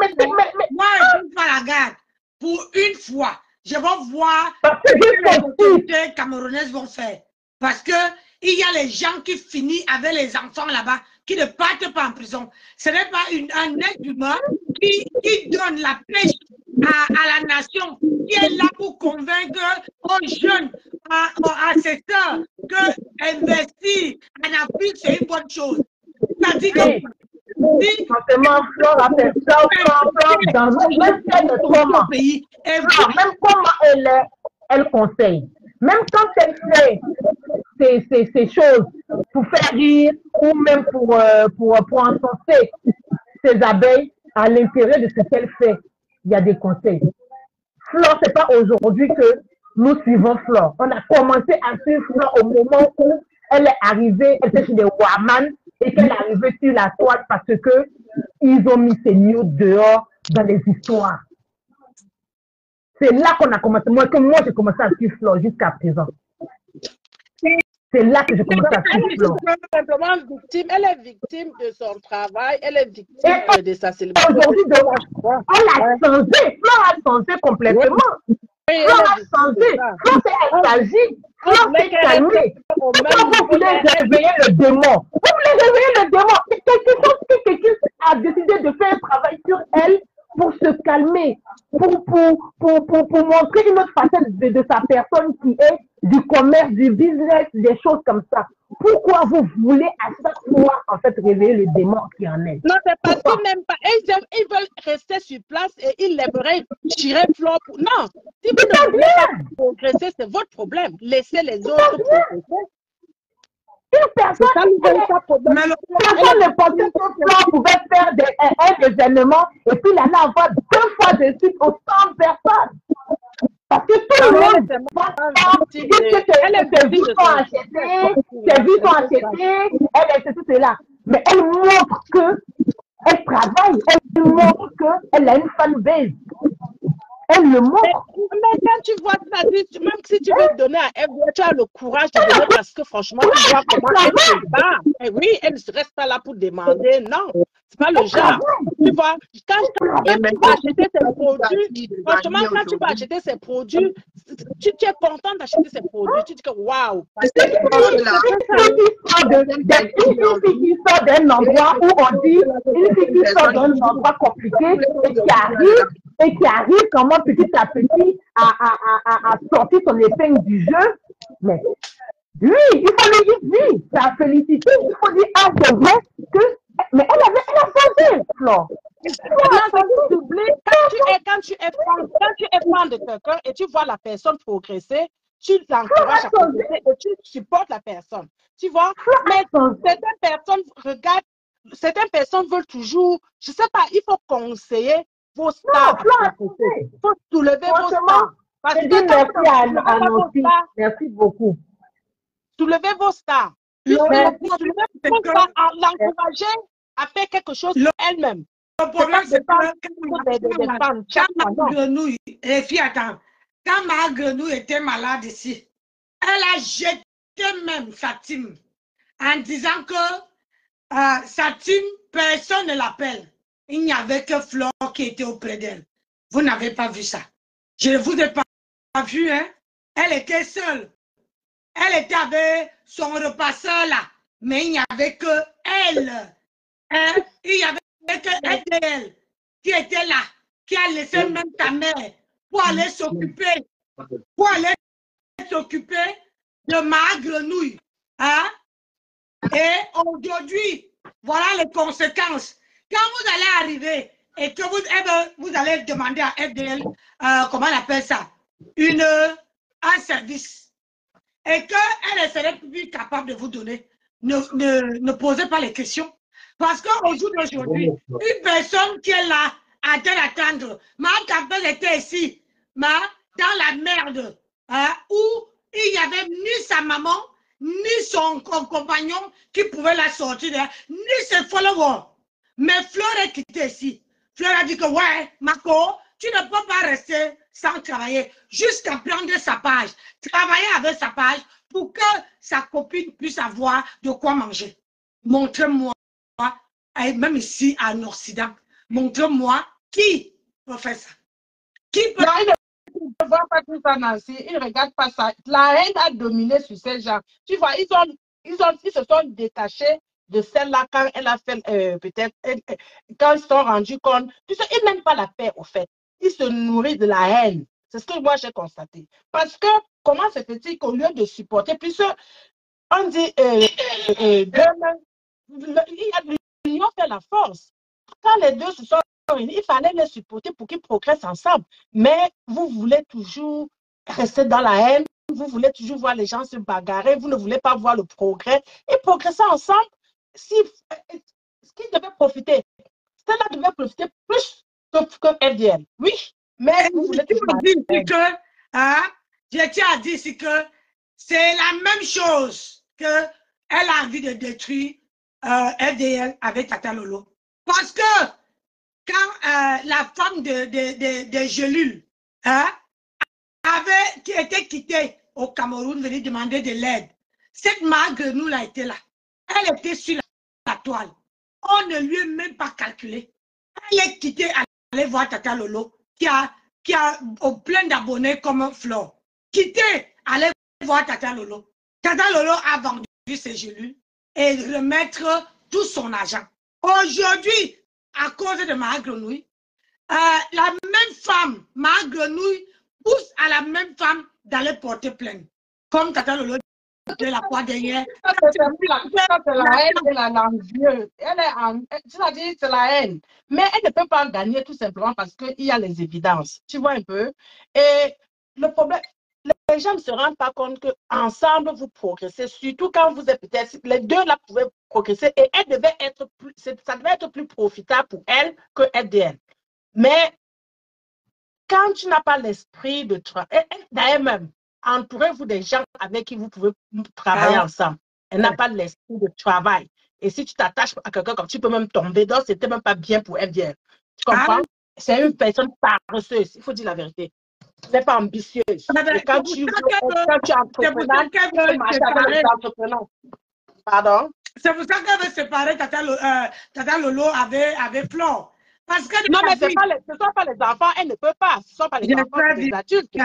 je ne pas la garde. Pour une fois, je vais voir ce que les autorités camerounaises vont faire. Parce que il y a les gens qui finissent avec les enfants là-bas, qui ne partent pas en prison. Ce n'est pas un être humain qui donne la pêche à la nation, qui est là pour convaincre aux jeunes, à ses sœurs, que investir en Afrique, c'est une bonne chose. C'est-à-dire que forcément, Flore a fait ça, dans même pays. Même comment elle conseille. Même quand elle fait ces choses pour faire rire ou même pour encenser ses abeilles à l'intérieur de ce qu'elle fait, il y a des conseils. Flore, ce n'est pas aujourd'hui que nous suivons Flore. On a commencé à suivre Flore au moment où elle est arrivée, elle était chez les Waman et qu'elle est arrivée sur la toile parce que ils ont mis ses news dehors dans les histoires. C'est là qu'on a commencé. Moi, j'ai commencé à suivre Flore jusqu'à présent. C'est là que j'ai commencé à suivre Flore. Elle est victime de son travail, elle est victime de sa célébration. Aujourd'hui, elle a changé. Flore a changé complètement. Flore a changé. Flore s'est agit. Flore s'est calmée. Pourquoi vous voulez réveiller le démon? Vous voulez réveiller le démon? C'est quelque chose que quelqu'un a décidé de faire un travail sur elle pour se calmer, pour montrer une autre facette de sa personne qui est du commerce, du business, des choses comme ça. Pourquoi vous voulez à chaque fois, en fait, réveiller le démon qui en est? Non, c'est parce qu'ils n'aiment pas. Ils veulent rester sur place et ils aimeraient tirer Flore. Non, si vous ne voulez pas progresser, c'est votre problème. Laissez les autres progresser. Une personne ne pensait que Flore pouvait faire un événement et puis il allait avoir 2 fois de suite autant de personnes. Parce que tout le monde dit que ses vues sont achetées, elle est ceci, cela. Mais elle montre qu'elle travaille, elle montre qu'elle a une fanbase. Elle le montre. Mais quand tu vois ça, même si tu veux donner à elle, tu as le courage de donner parce que franchement, tu vois comment elle se bat. Et oui, elle ne reste pas là pour demander. Non, c'est pas le genre. Tu vois, quand tu vas acheter ses produits, franchement, quand tu vas acheter ses produits, tu es content d'acheter ses produits. Tu dis que waouh. Une fille qui sort d'un endroit où on dit, une fille qui sort d'un endroit compliqué et qui arrive comment petit à petit à sortir son épingle du jeu. Mais oui, il faut lui dire, ça a félicité, il faut dire, ah, c'est vrai que. Mais elle a changé, Flore. Quand tu es fan de quelqu'un et tu vois la personne progresser, tu l'encourages à progresser et tu supportes la personne. Tu vois, mais certaines personnes veulent toujours, je ne sais pas, il faut conseiller vos stars. Il faut soulever vos stars. Parce que merci à Nancy. Merci beaucoup. Soulevez vos stars. Soulevez vos stars à l'encourager à faire quelque chose pour elle-même. Le problème, c'est que de nous, les filles, attends, quand ma Grenou était malade ici, elle a jeté même sa team en disant que sa team, personne ne l'appelle. Il n'y avait que Flore qui était auprès d'elle. Vous n'avez pas vu ça. Je ne vous ai pas vu, hein. Elle était seule. Elle était avec son repasseur là. Mais il n'y avait que elle. Hein? Il n'y avait que elle qui était là, qui a laissé même ta mère pour aller s'occuper de ma grenouille. Hein? Et aujourd'hui, voilà les conséquences. Quand vous allez arriver et que vous allez demander à FDL, comment on appelle ça, un service, et qu'elle ne serait plus capable de vous donner, ne posez pas les questions. Parce qu'au jour d'aujourd'hui, une personne qui est là, à attendre, ma Capel était ici, dans la merde, hein, où il n'y avait ni sa maman, ni son compagnon qui pouvait la sortir, ni ses followers. Mais Fleur est quittée ici. Fleur a dit que, ouais, Marco, tu ne peux pas rester sans travailler, jusqu'à prendre sa page, travailler avec sa page pour que sa copine puisse avoir de quoi manger. Montrez-moi, même ici en Occident, montrez-moi qui peut faire ça. Qui peut... Non, il ne voit pas tout ça, Nancy. Il ne regarde pas ça. La haine a dominé sur ces gens. Tu vois, ils se sont détachés de celle-là quand elle a fait, peut-être, quand ils se sont rendus compte. Tu sais, ils n'aiment pas la paix, au fait. Ils se nourrissent de la haine. C'est ce que moi j'ai constaté. Parce que, comment se fait-il qu'au lieu de supporter, puisque on dit, l'union fait la force. Quand les deux se sont réunis, il fallait les supporter pour qu'ils progressent ensemble. Mais vous voulez toujours rester dans la haine, vous voulez toujours voir les gens se bagarrer, vous ne voulez pas voir le progrès. Et progresser ensemble, ce qui devait profiter, cela devait profiter plus que FDL. Oui, mais vous voulez toujours... Je tiens à dire ici que c'est la même chose qu'elle a envie de détruire FDL avec Tata Lolo. Parce que quand la femme de Gelul qui était quittée au Cameroun, venait demander de l'aide, cette Grenou a été là. Elle était sur la toile. On ne lui a même pas calculé. Elle est quittée à aller voir Tata Lolo, qui a plein d'abonnés comme Flore. Quittée à aller voir Tata Lolo. Tata Lolo a vendu ses Gelul et remettre tout son argent. Aujourd'hui, à cause de ma grenouille, la même femme, ma grenouille, pousse à la même femme d'aller porter plainte. Comme Tata Lolo de la fois dernière. C'est la haine de la langue. Tu as dit c'est la haine. Mais elle ne peut pas gagner tout simplement parce qu'il y a les évidences. Tu vois un peu? Et le problème, les gens ne se rendent pas compte qu'ensemble, vous progressez. Surtout quand vous êtes peut-être, les deux là pouvaient progresser et elle devait être plus, ça devait être plus profitable pour elle que FDL. Mais quand tu n'as pas l'esprit de travail, d'ailleurs même, entourez-vous des gens avec qui vous pouvez travailler ensemble. Elle n'a pas l'esprit de travail. Et si tu t'attaches à quelqu'un comme tu peux même tomber, donc c'était même pas bien pour FDL. Tu comprends? C'est une personne paresseuse, il faut dire la vérité. Elle n'est pas ambitieuse. Et quand tu es entrepreneur, tu marches avec les entrepreneurs. Pardon? C'est pour ça qu'elle veut séparer Tata Lolo avec Flore. Parce que non, mais ce ne sont pas les enfants, elle ne peut pas. Ce ne sont pas les enfants, des adultes.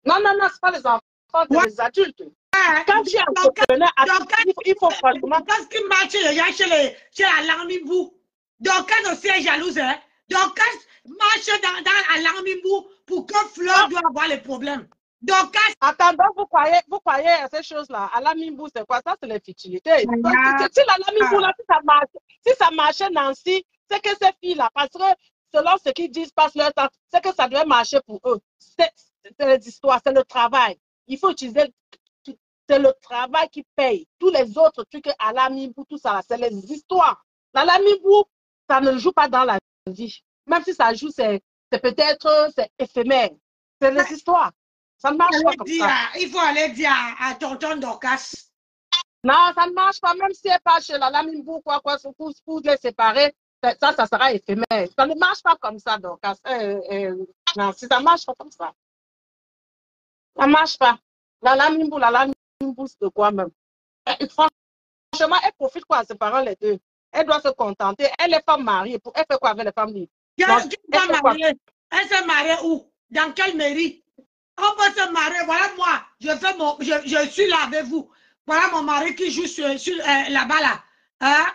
Non, ce ne sont pas les enfants, des adultes. Quand tu es entrepreneur, il faut franchement... Parce qu'il marche chez la Lamibou. Donc, quand aussi est jalouse, hein? Donc, quand marche dans la Lamibou pour que Flore doit avoir les problèmes. Donc, attendez, vous croyez à ces choses-là. À Lamibou, c'est quoi? Ça, c'est les futilités. Si la Lamibou, là, si ça marchait, Nancy, c'est que ces filles-là, parce que selon ce qu'ils disent, passent leur temps, c'est que ça devait marcher pour eux. C'est les histoires, c'est le travail. Il faut utiliser, c'est le travail qui paye. Tous les autres trucs à Lamibou, tout ça, c'est les histoires. La Lamibou, ça ne joue pas dans la vie. Même si ça joue, c'est peut-être éphémère. C'est les histoires. Ça ne marche pas comme ça. Il faut aller dire à tonton Dorcas. Non, ça ne marche pas. Même si elle passe chez la Lamibou, pour les séparer, ça sera éphémère. Ça ne marche pas comme ça, Dorcas. Non, si ça ne marche pas comme ça. Ça marche pas. La Lamimbo, c'est de quoi même? Et franchement, elle profite quoi à ses parents les deux? Elle doit se contenter. Elle est femme mariée. Elle fait quoi avec les femmes libres? Elle s'est mariée où? Dans quelle mairie? On peut se marier. Voilà moi. Je suis là avec vous. Voilà mon mari qui joue sur là-bas là. Hein?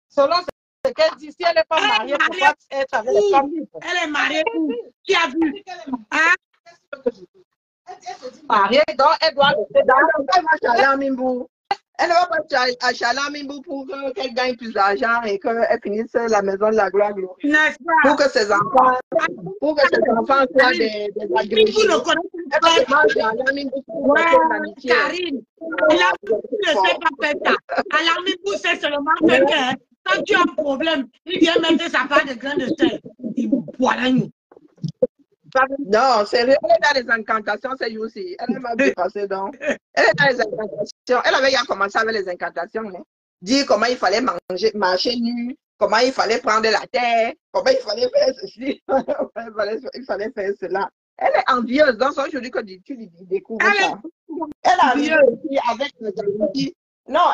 Selon ce qu'elle dit, si elle n'est pas mariée, pourquoi être avec les femmes libres? Elle est mariée où? Qui a vu? Hein? Mariée, donc elle doit rester dans elle va pas à Chalamimbo pour qu'elle gagne plus d'argent et qu'elle finisse la maison de la gloire glorieuse. Pour que ses enfants soient des agrégés. Elle va demander Chalamimbo pour l'amitié. Karine, Alamimbo ne sait pas faire ça. Alamimbo sait seulement faire que quand tu as un problème, il vient mettre sa part de grain de sel. Voilà nous. Non, c'est vrai, elle est dans les incantations ces jours-ci. Elle m'a vu passer donc. Elle est dans les incantations. Elle avait déjà commencé avec les incantations. Hein. Dire comment il fallait marcher nu, comment il fallait prendre la terre, comment il fallait faire ceci, il fallait faire cela. Elle est envieuse. Dans son jour, quand tu découvres ça. Elle a envieuse avec la jalousie. Non,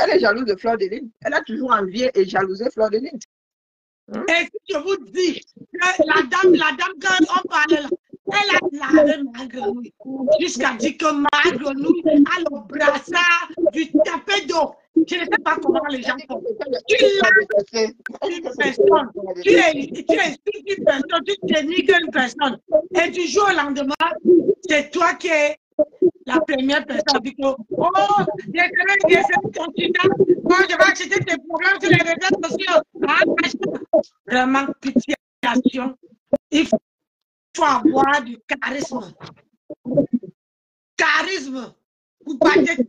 elle est jalouse de Fleur de Lys. Elle a toujours envié et jalousé Fleur de Lys. Et si je vous dis que la dame, quand on parlait là, elle a lavé ma grenouille jusqu'à dire que ma grenouille a le brassard du tapé d'eau. Je ne sais pas comment les gens font. Tu laves une personne, tu insultes une personne, tu dénigres une personne. Et du jour au lendemain, c'est toi qui es la première personne qui dit oh, j'ai cette consultante, moi je vais acheter tes programmes sur les réseaux sociaux. Vraiment, pitié, il faut avoir du charisme. Charisme. Vous battez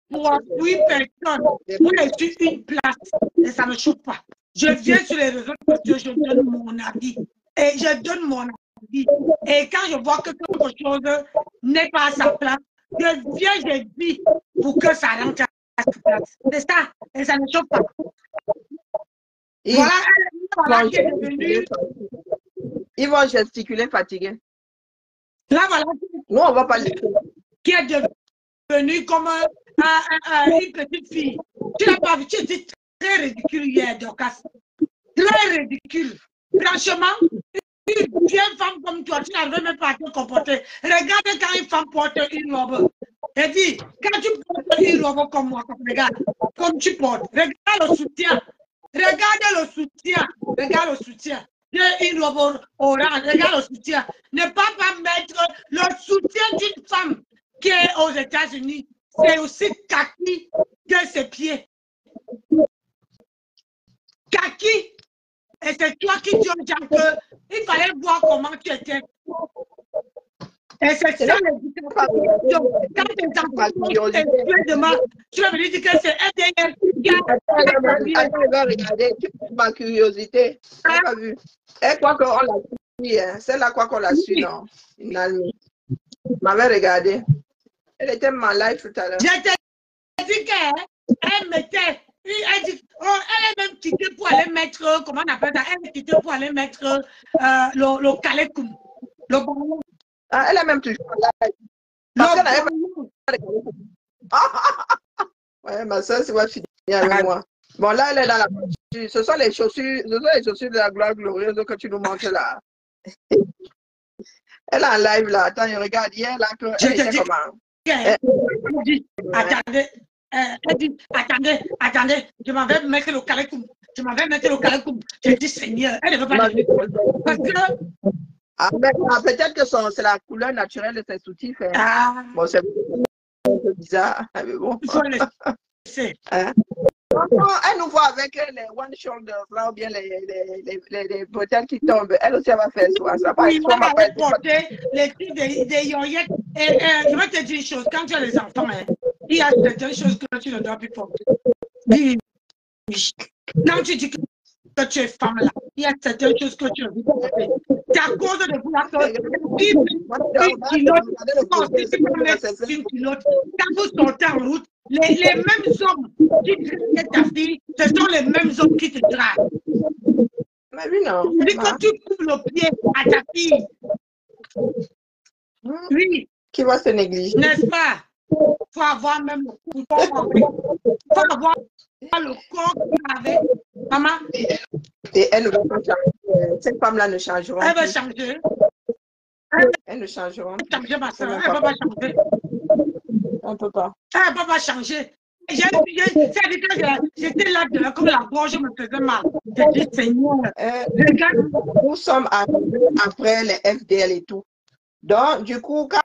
pour 8 personnes, pour laisser une place. Et ça ne me choque pas. Je viens sur les réseaux sociaux, je donne mon avis. Et je donne mon avis. Et quand je vois que quelque chose n'est pas à sa place, je viens, je dis pour que ça rentre à sa place. C'est ça. Et ça ne choque pas. Et voilà qui est devenu. Ils vont gesticuler fatigués. Là, voilà. Nous, on va pas les qui est devenue comme une petite fille. Tu n'as pas vu, tu étais très ridicule hier, Dorcas. Très ridicule. Franchement, une vieille femme comme toi, tu n'arrives même pas à te comporter. Regarde quand une femme porte une robe. Elle dit, quand tu portes une robe comme moi, regarde, comme tu portes, regarde le soutien. Regarde le soutien. Regarde le soutien. J'ai une robe orange. Regarde le soutien. Ne pas mettre le soutien d'une femme qui est aux États-Unis. C'est aussi kaki que ses pieds. Kaki. Et c'est toi qui dis aux gens qu'il fallait voir comment tu étais. Et c'est ça l'éducation. Quand tes enfants tu vas me dire que c'est FDL qui a... Attends, regarder ma curiosité. Je n'ai pas vu. Elle croit qu'on l'a su. Hein. Celle-là croit qu'on l'a su, non? Finalement. M'avait regardé. Elle était en live tout à l'heure. Je t'ai dit qu'elle mettait... Elle dit, oh, elle est même quittée pour aller mettre, comment on appelle ça? Elle est quittée pour aller mettre le kalekoum. Le ballon. Ah, elle est même toujours en live. Parce qu'elle n'avait pas... Ouais, ma soeur, c'est va finir avec moi. Bon, là, elle est dans la voiture. Ce sont les chaussures de la gloire glorieuse que tu nous montres là. Elle est en live là. Attends, regarde hier là. Elle était comment? Attendez. Elle dit, attendez, je m'en vais mettre le kalekoum. J'ai dit, Seigneur, elle ne veut pas le parce que... Ah, peut-être que c'est la couleur naturelle de ses soutifs. Hein. Ah. Bon, c'est bizarre. Mais bon. Il faut laisser. Hein? Elle nous voit avec les one shoulders là, ou bien les bretelles qui tombent. Elle aussi, elle va faire ça. Oui, elle va porter les trucs des yoyettes. Et je vais te dire une chose, quand tu as les enfants, hein, il y a certaines choses que tu ne dois plus porter. Quand tu dis que tu es femme là, il y a certaines choses que tu ne dois plus porter. C'est à cause de vouloir une pilote. Quand vous sortez en route, les mêmes hommes qui draguent ta fille, ce sont les mêmes hommes qui te draguent. Mais oui, non. Dis que tu coupes le pied à ta fille. Oui, Qui va se négliger? n'est-ce pas? Il faut avoir même le corps avec. Il faut avoir le corps avec. Maman, Et elle ne va pas changer. Cette femme-là ne changera elle va plus. changer. Elles ne changeront Elle va plus. changer, ma C'est soeur. même Elle ne pas va pas changer. On ne peut pas. Elle ne va pas changer. C'est-à-dire que j'étais là, comme la gorge me faisait mal. J'ai dit, Seigneur, regarde. Nous sommes arrivés après les FDL et tout. Donc, du coup, quand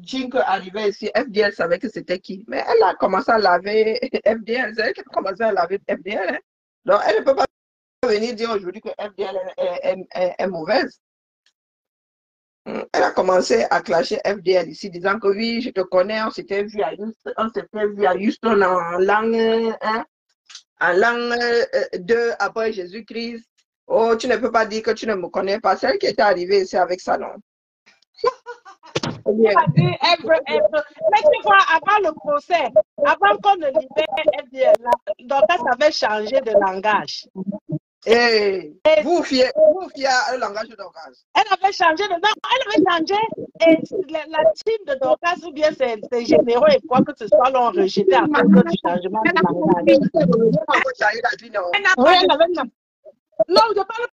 Jink arrivait ici, FDL savait que c'était qui. Mais elle a commencé à laver FDL. C'est elle qui a commencé à laver FDL. Hein. Donc, elle ne peut pas venir dire aujourd'hui que FDL est mauvaise. Elle a commencé à clasher FDL ici, disant que oui, je te connais, on s'était vu à Houston en l'an 2 après Jésus-Christ. Oh, tu ne peux pas dire que tu ne me connais pas. Celle qui était arrivée ici avec ça, non? Mais tu vois, avant le procès, avant qu'on ne libère FDL, Dorcas avait changé de langage. Hey, vous fiez le langage de Dorcas. Elle avait changé de langage. Elle avait changé et la team de Dorcas ou bien ses généraux et quoi que ce soit l'ont rejeté à cause du changement de langage. Oui, elle avait... Non, je parle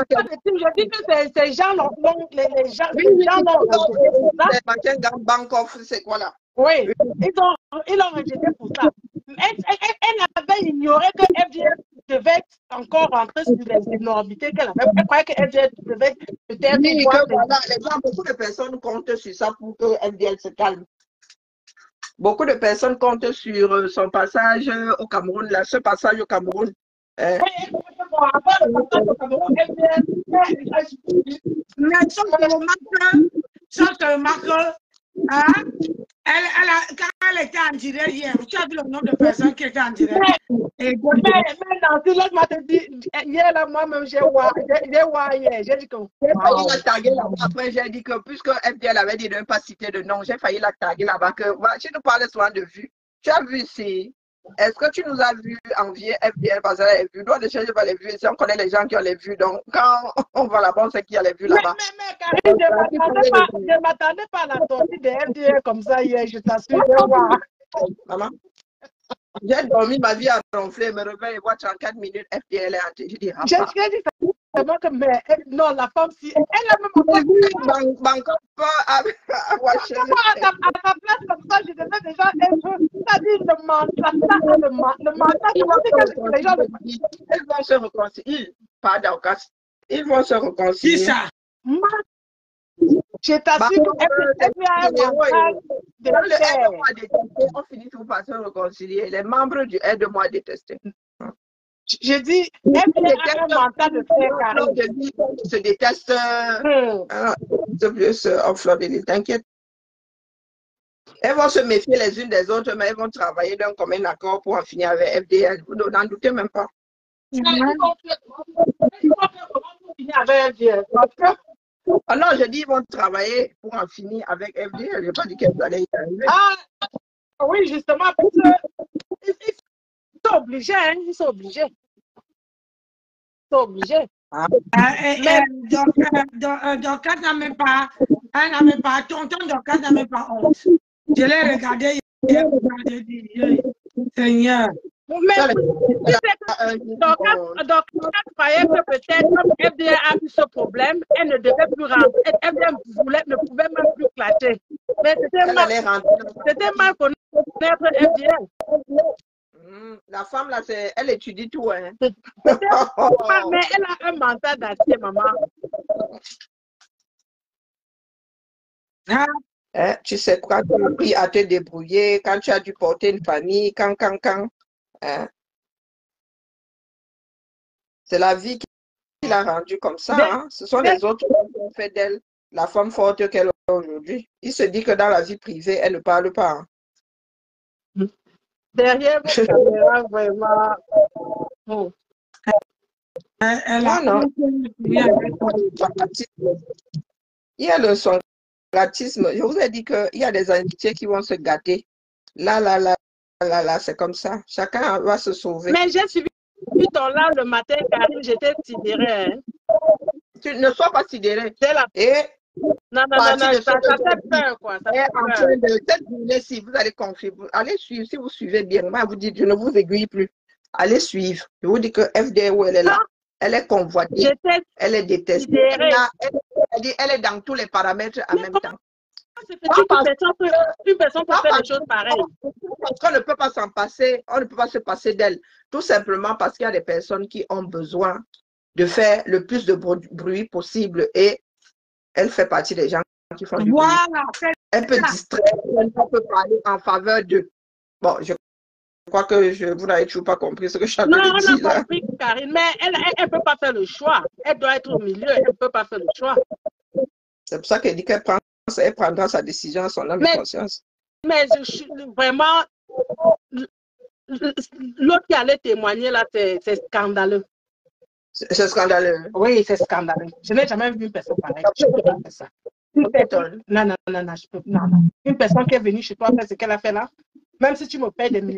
pas de team. Je dis que ces gens l'ont rejeté pour ça. C'est quoi là? Oui, ils l'ont rejeté pour ça. Elle avait ignoré que FDL devait encore rentrer sur les énormités qu'elle avait. Elle croyait que FDL devait peut-être... Oui, voilà, beaucoup de personnes comptent sur ça pour que FDL se calme. Beaucoup de personnes comptent sur son passage au Cameroun, là, ce passage au Cameroun. Mais ça te remarque, hein? Quand elle était en direct hier, tu as vu le nombre de personnes qui étaient en direct. Mais Nancy, laisse-moi te dire, hier, là, moi-même, j'ai voir hier. J'ai dit que. J'ai failli la taguer là-bas. Après, j'ai dit que puisque FDL avait dit de ne pas citer de nom, j'ai failli la taguer là-bas. Tu nous parlais souvent de vues. Tu as vu ici. Est-ce que tu nous as vu envier FDL parce qu'elle a les vues? Doit de chercher pas les vues. Si on connaît les gens qui ont les vues, donc quand on va là-bas, on sait qui a les vues là-bas. Mais je ne m'attendais pas à la sortie de FDL comme ça hier, je t'assure. Maman, j'ai dormi, ma vie a ronflé, me réveille et vois 34 minutes, FDL est hanté. Je dis, j'ai dit vraiment que, mais non, la femme, si elle a même pas à ta place comme ça, je devais déjà être, c'est-à-dire le mental, les gens, ils vont se réconcilier, pas d'Aucas, ils vont se réconcilier. Qui ça? Je t'assure qu'elle a un mental de chair. On finit tout par se réconcilier. Les membres du Aide-moi à détester. Je dis, elle a un mental de chair. Ils se détestent. C'est plus en fleur de l'île, t'inquiète. Elles vont se méfier les unes des autres, mais elles vont travailler d'un commun accord pour en finir avec FDL. Vous n'en doutez même pas. Ils vont faire comment pour finir avec FDL? Ah non, je dis ils vont travailler pour en finir avec FDL. Je n'ai pas dit qu'elles allaient y arriver. Ah oui, justement, parce qu'ils sont obligés, hein, ils sont obligés. Ils sont obligés. Dorcas n'a même pas, elle n'a même pas, tonton Dorcas n'a même pas honte. Je l'ai regardé hier, j'ai dit, Seigneur. Mais Dorcas croyait que peut-être comme FDL a eu ce problème, elle ne devait plus rentrer. FDL ne pouvait même plus clasher. Mais c'était mal connaître FDL. La femme là, elle étudie tout. Hein. Mais elle a un mental d'acier, maman. Tu sais quoi, tu as appris à te débrouiller quand tu as dû porter une famille, quand. C'est la vie qui l'a rendue comme ça. Hein. Ce sont les autres qui ont fait d'elle la femme forte qu'elle est aujourd'hui. Il se dit que dans la vie privée, elle ne parle pas. Hein. Derrière vos caméras, vraiment. Il y a son gratisme. Je vous ai dit qu'il y a des amitiés qui vont se gâter. Là, c'est comme ça. Chacun va se sauver. Mais j'ai suivi ton live le matin, Karine, j'étais sidérée. Hein. Tu ne sois pas sidérée. Et Non, partie de ce ça que fait j'ai dit. peur, quoi. Ça Et fait en peur. train de cette journée-ci, vous allez confier, allez suivre, si vous suivez bien, moi, vous dites, je ne vous aiguille plus. Allez suivre. Je vous dis que FDO, elle est là. Elle est convoitée. J'étais Elle est détestée. sidérée. Elle est dans tous les paramètres en même temps. C'est une personne peut faire des choses pareilles. Parce qu'on ne peut pas s'en passer, on ne peut pas se passer d'elle. Tout simplement parce qu'il y a des personnes qui ont besoin de faire le plus de bruit possible et elle fait partie des gens qui font du bruit. Voilà. Elle peut distraire, elle peut parler en faveur d'eux. Bon, je crois que vous n'avez toujours pas compris ce que je suis en train Non, de on dire. a compris, Karine, mais elle ne peut pas faire le choix. Elle doit être au milieu, elle ne peut pas faire le choix. C'est pour ça qu'elle dit qu'elle prendra sa décision à son âme et conscience. Mais je suis vraiment... L'autre qui allait témoigner là, c'est scandaleux. C'est scandaleux. Oui, c'est scandaleux. Je n'ai jamais vu une personne pareille. Je peux pas faire ça. Non, je peux, non. Une personne qui est venue chez toi faire ce qu'elle a fait là, même si tu me payes des millions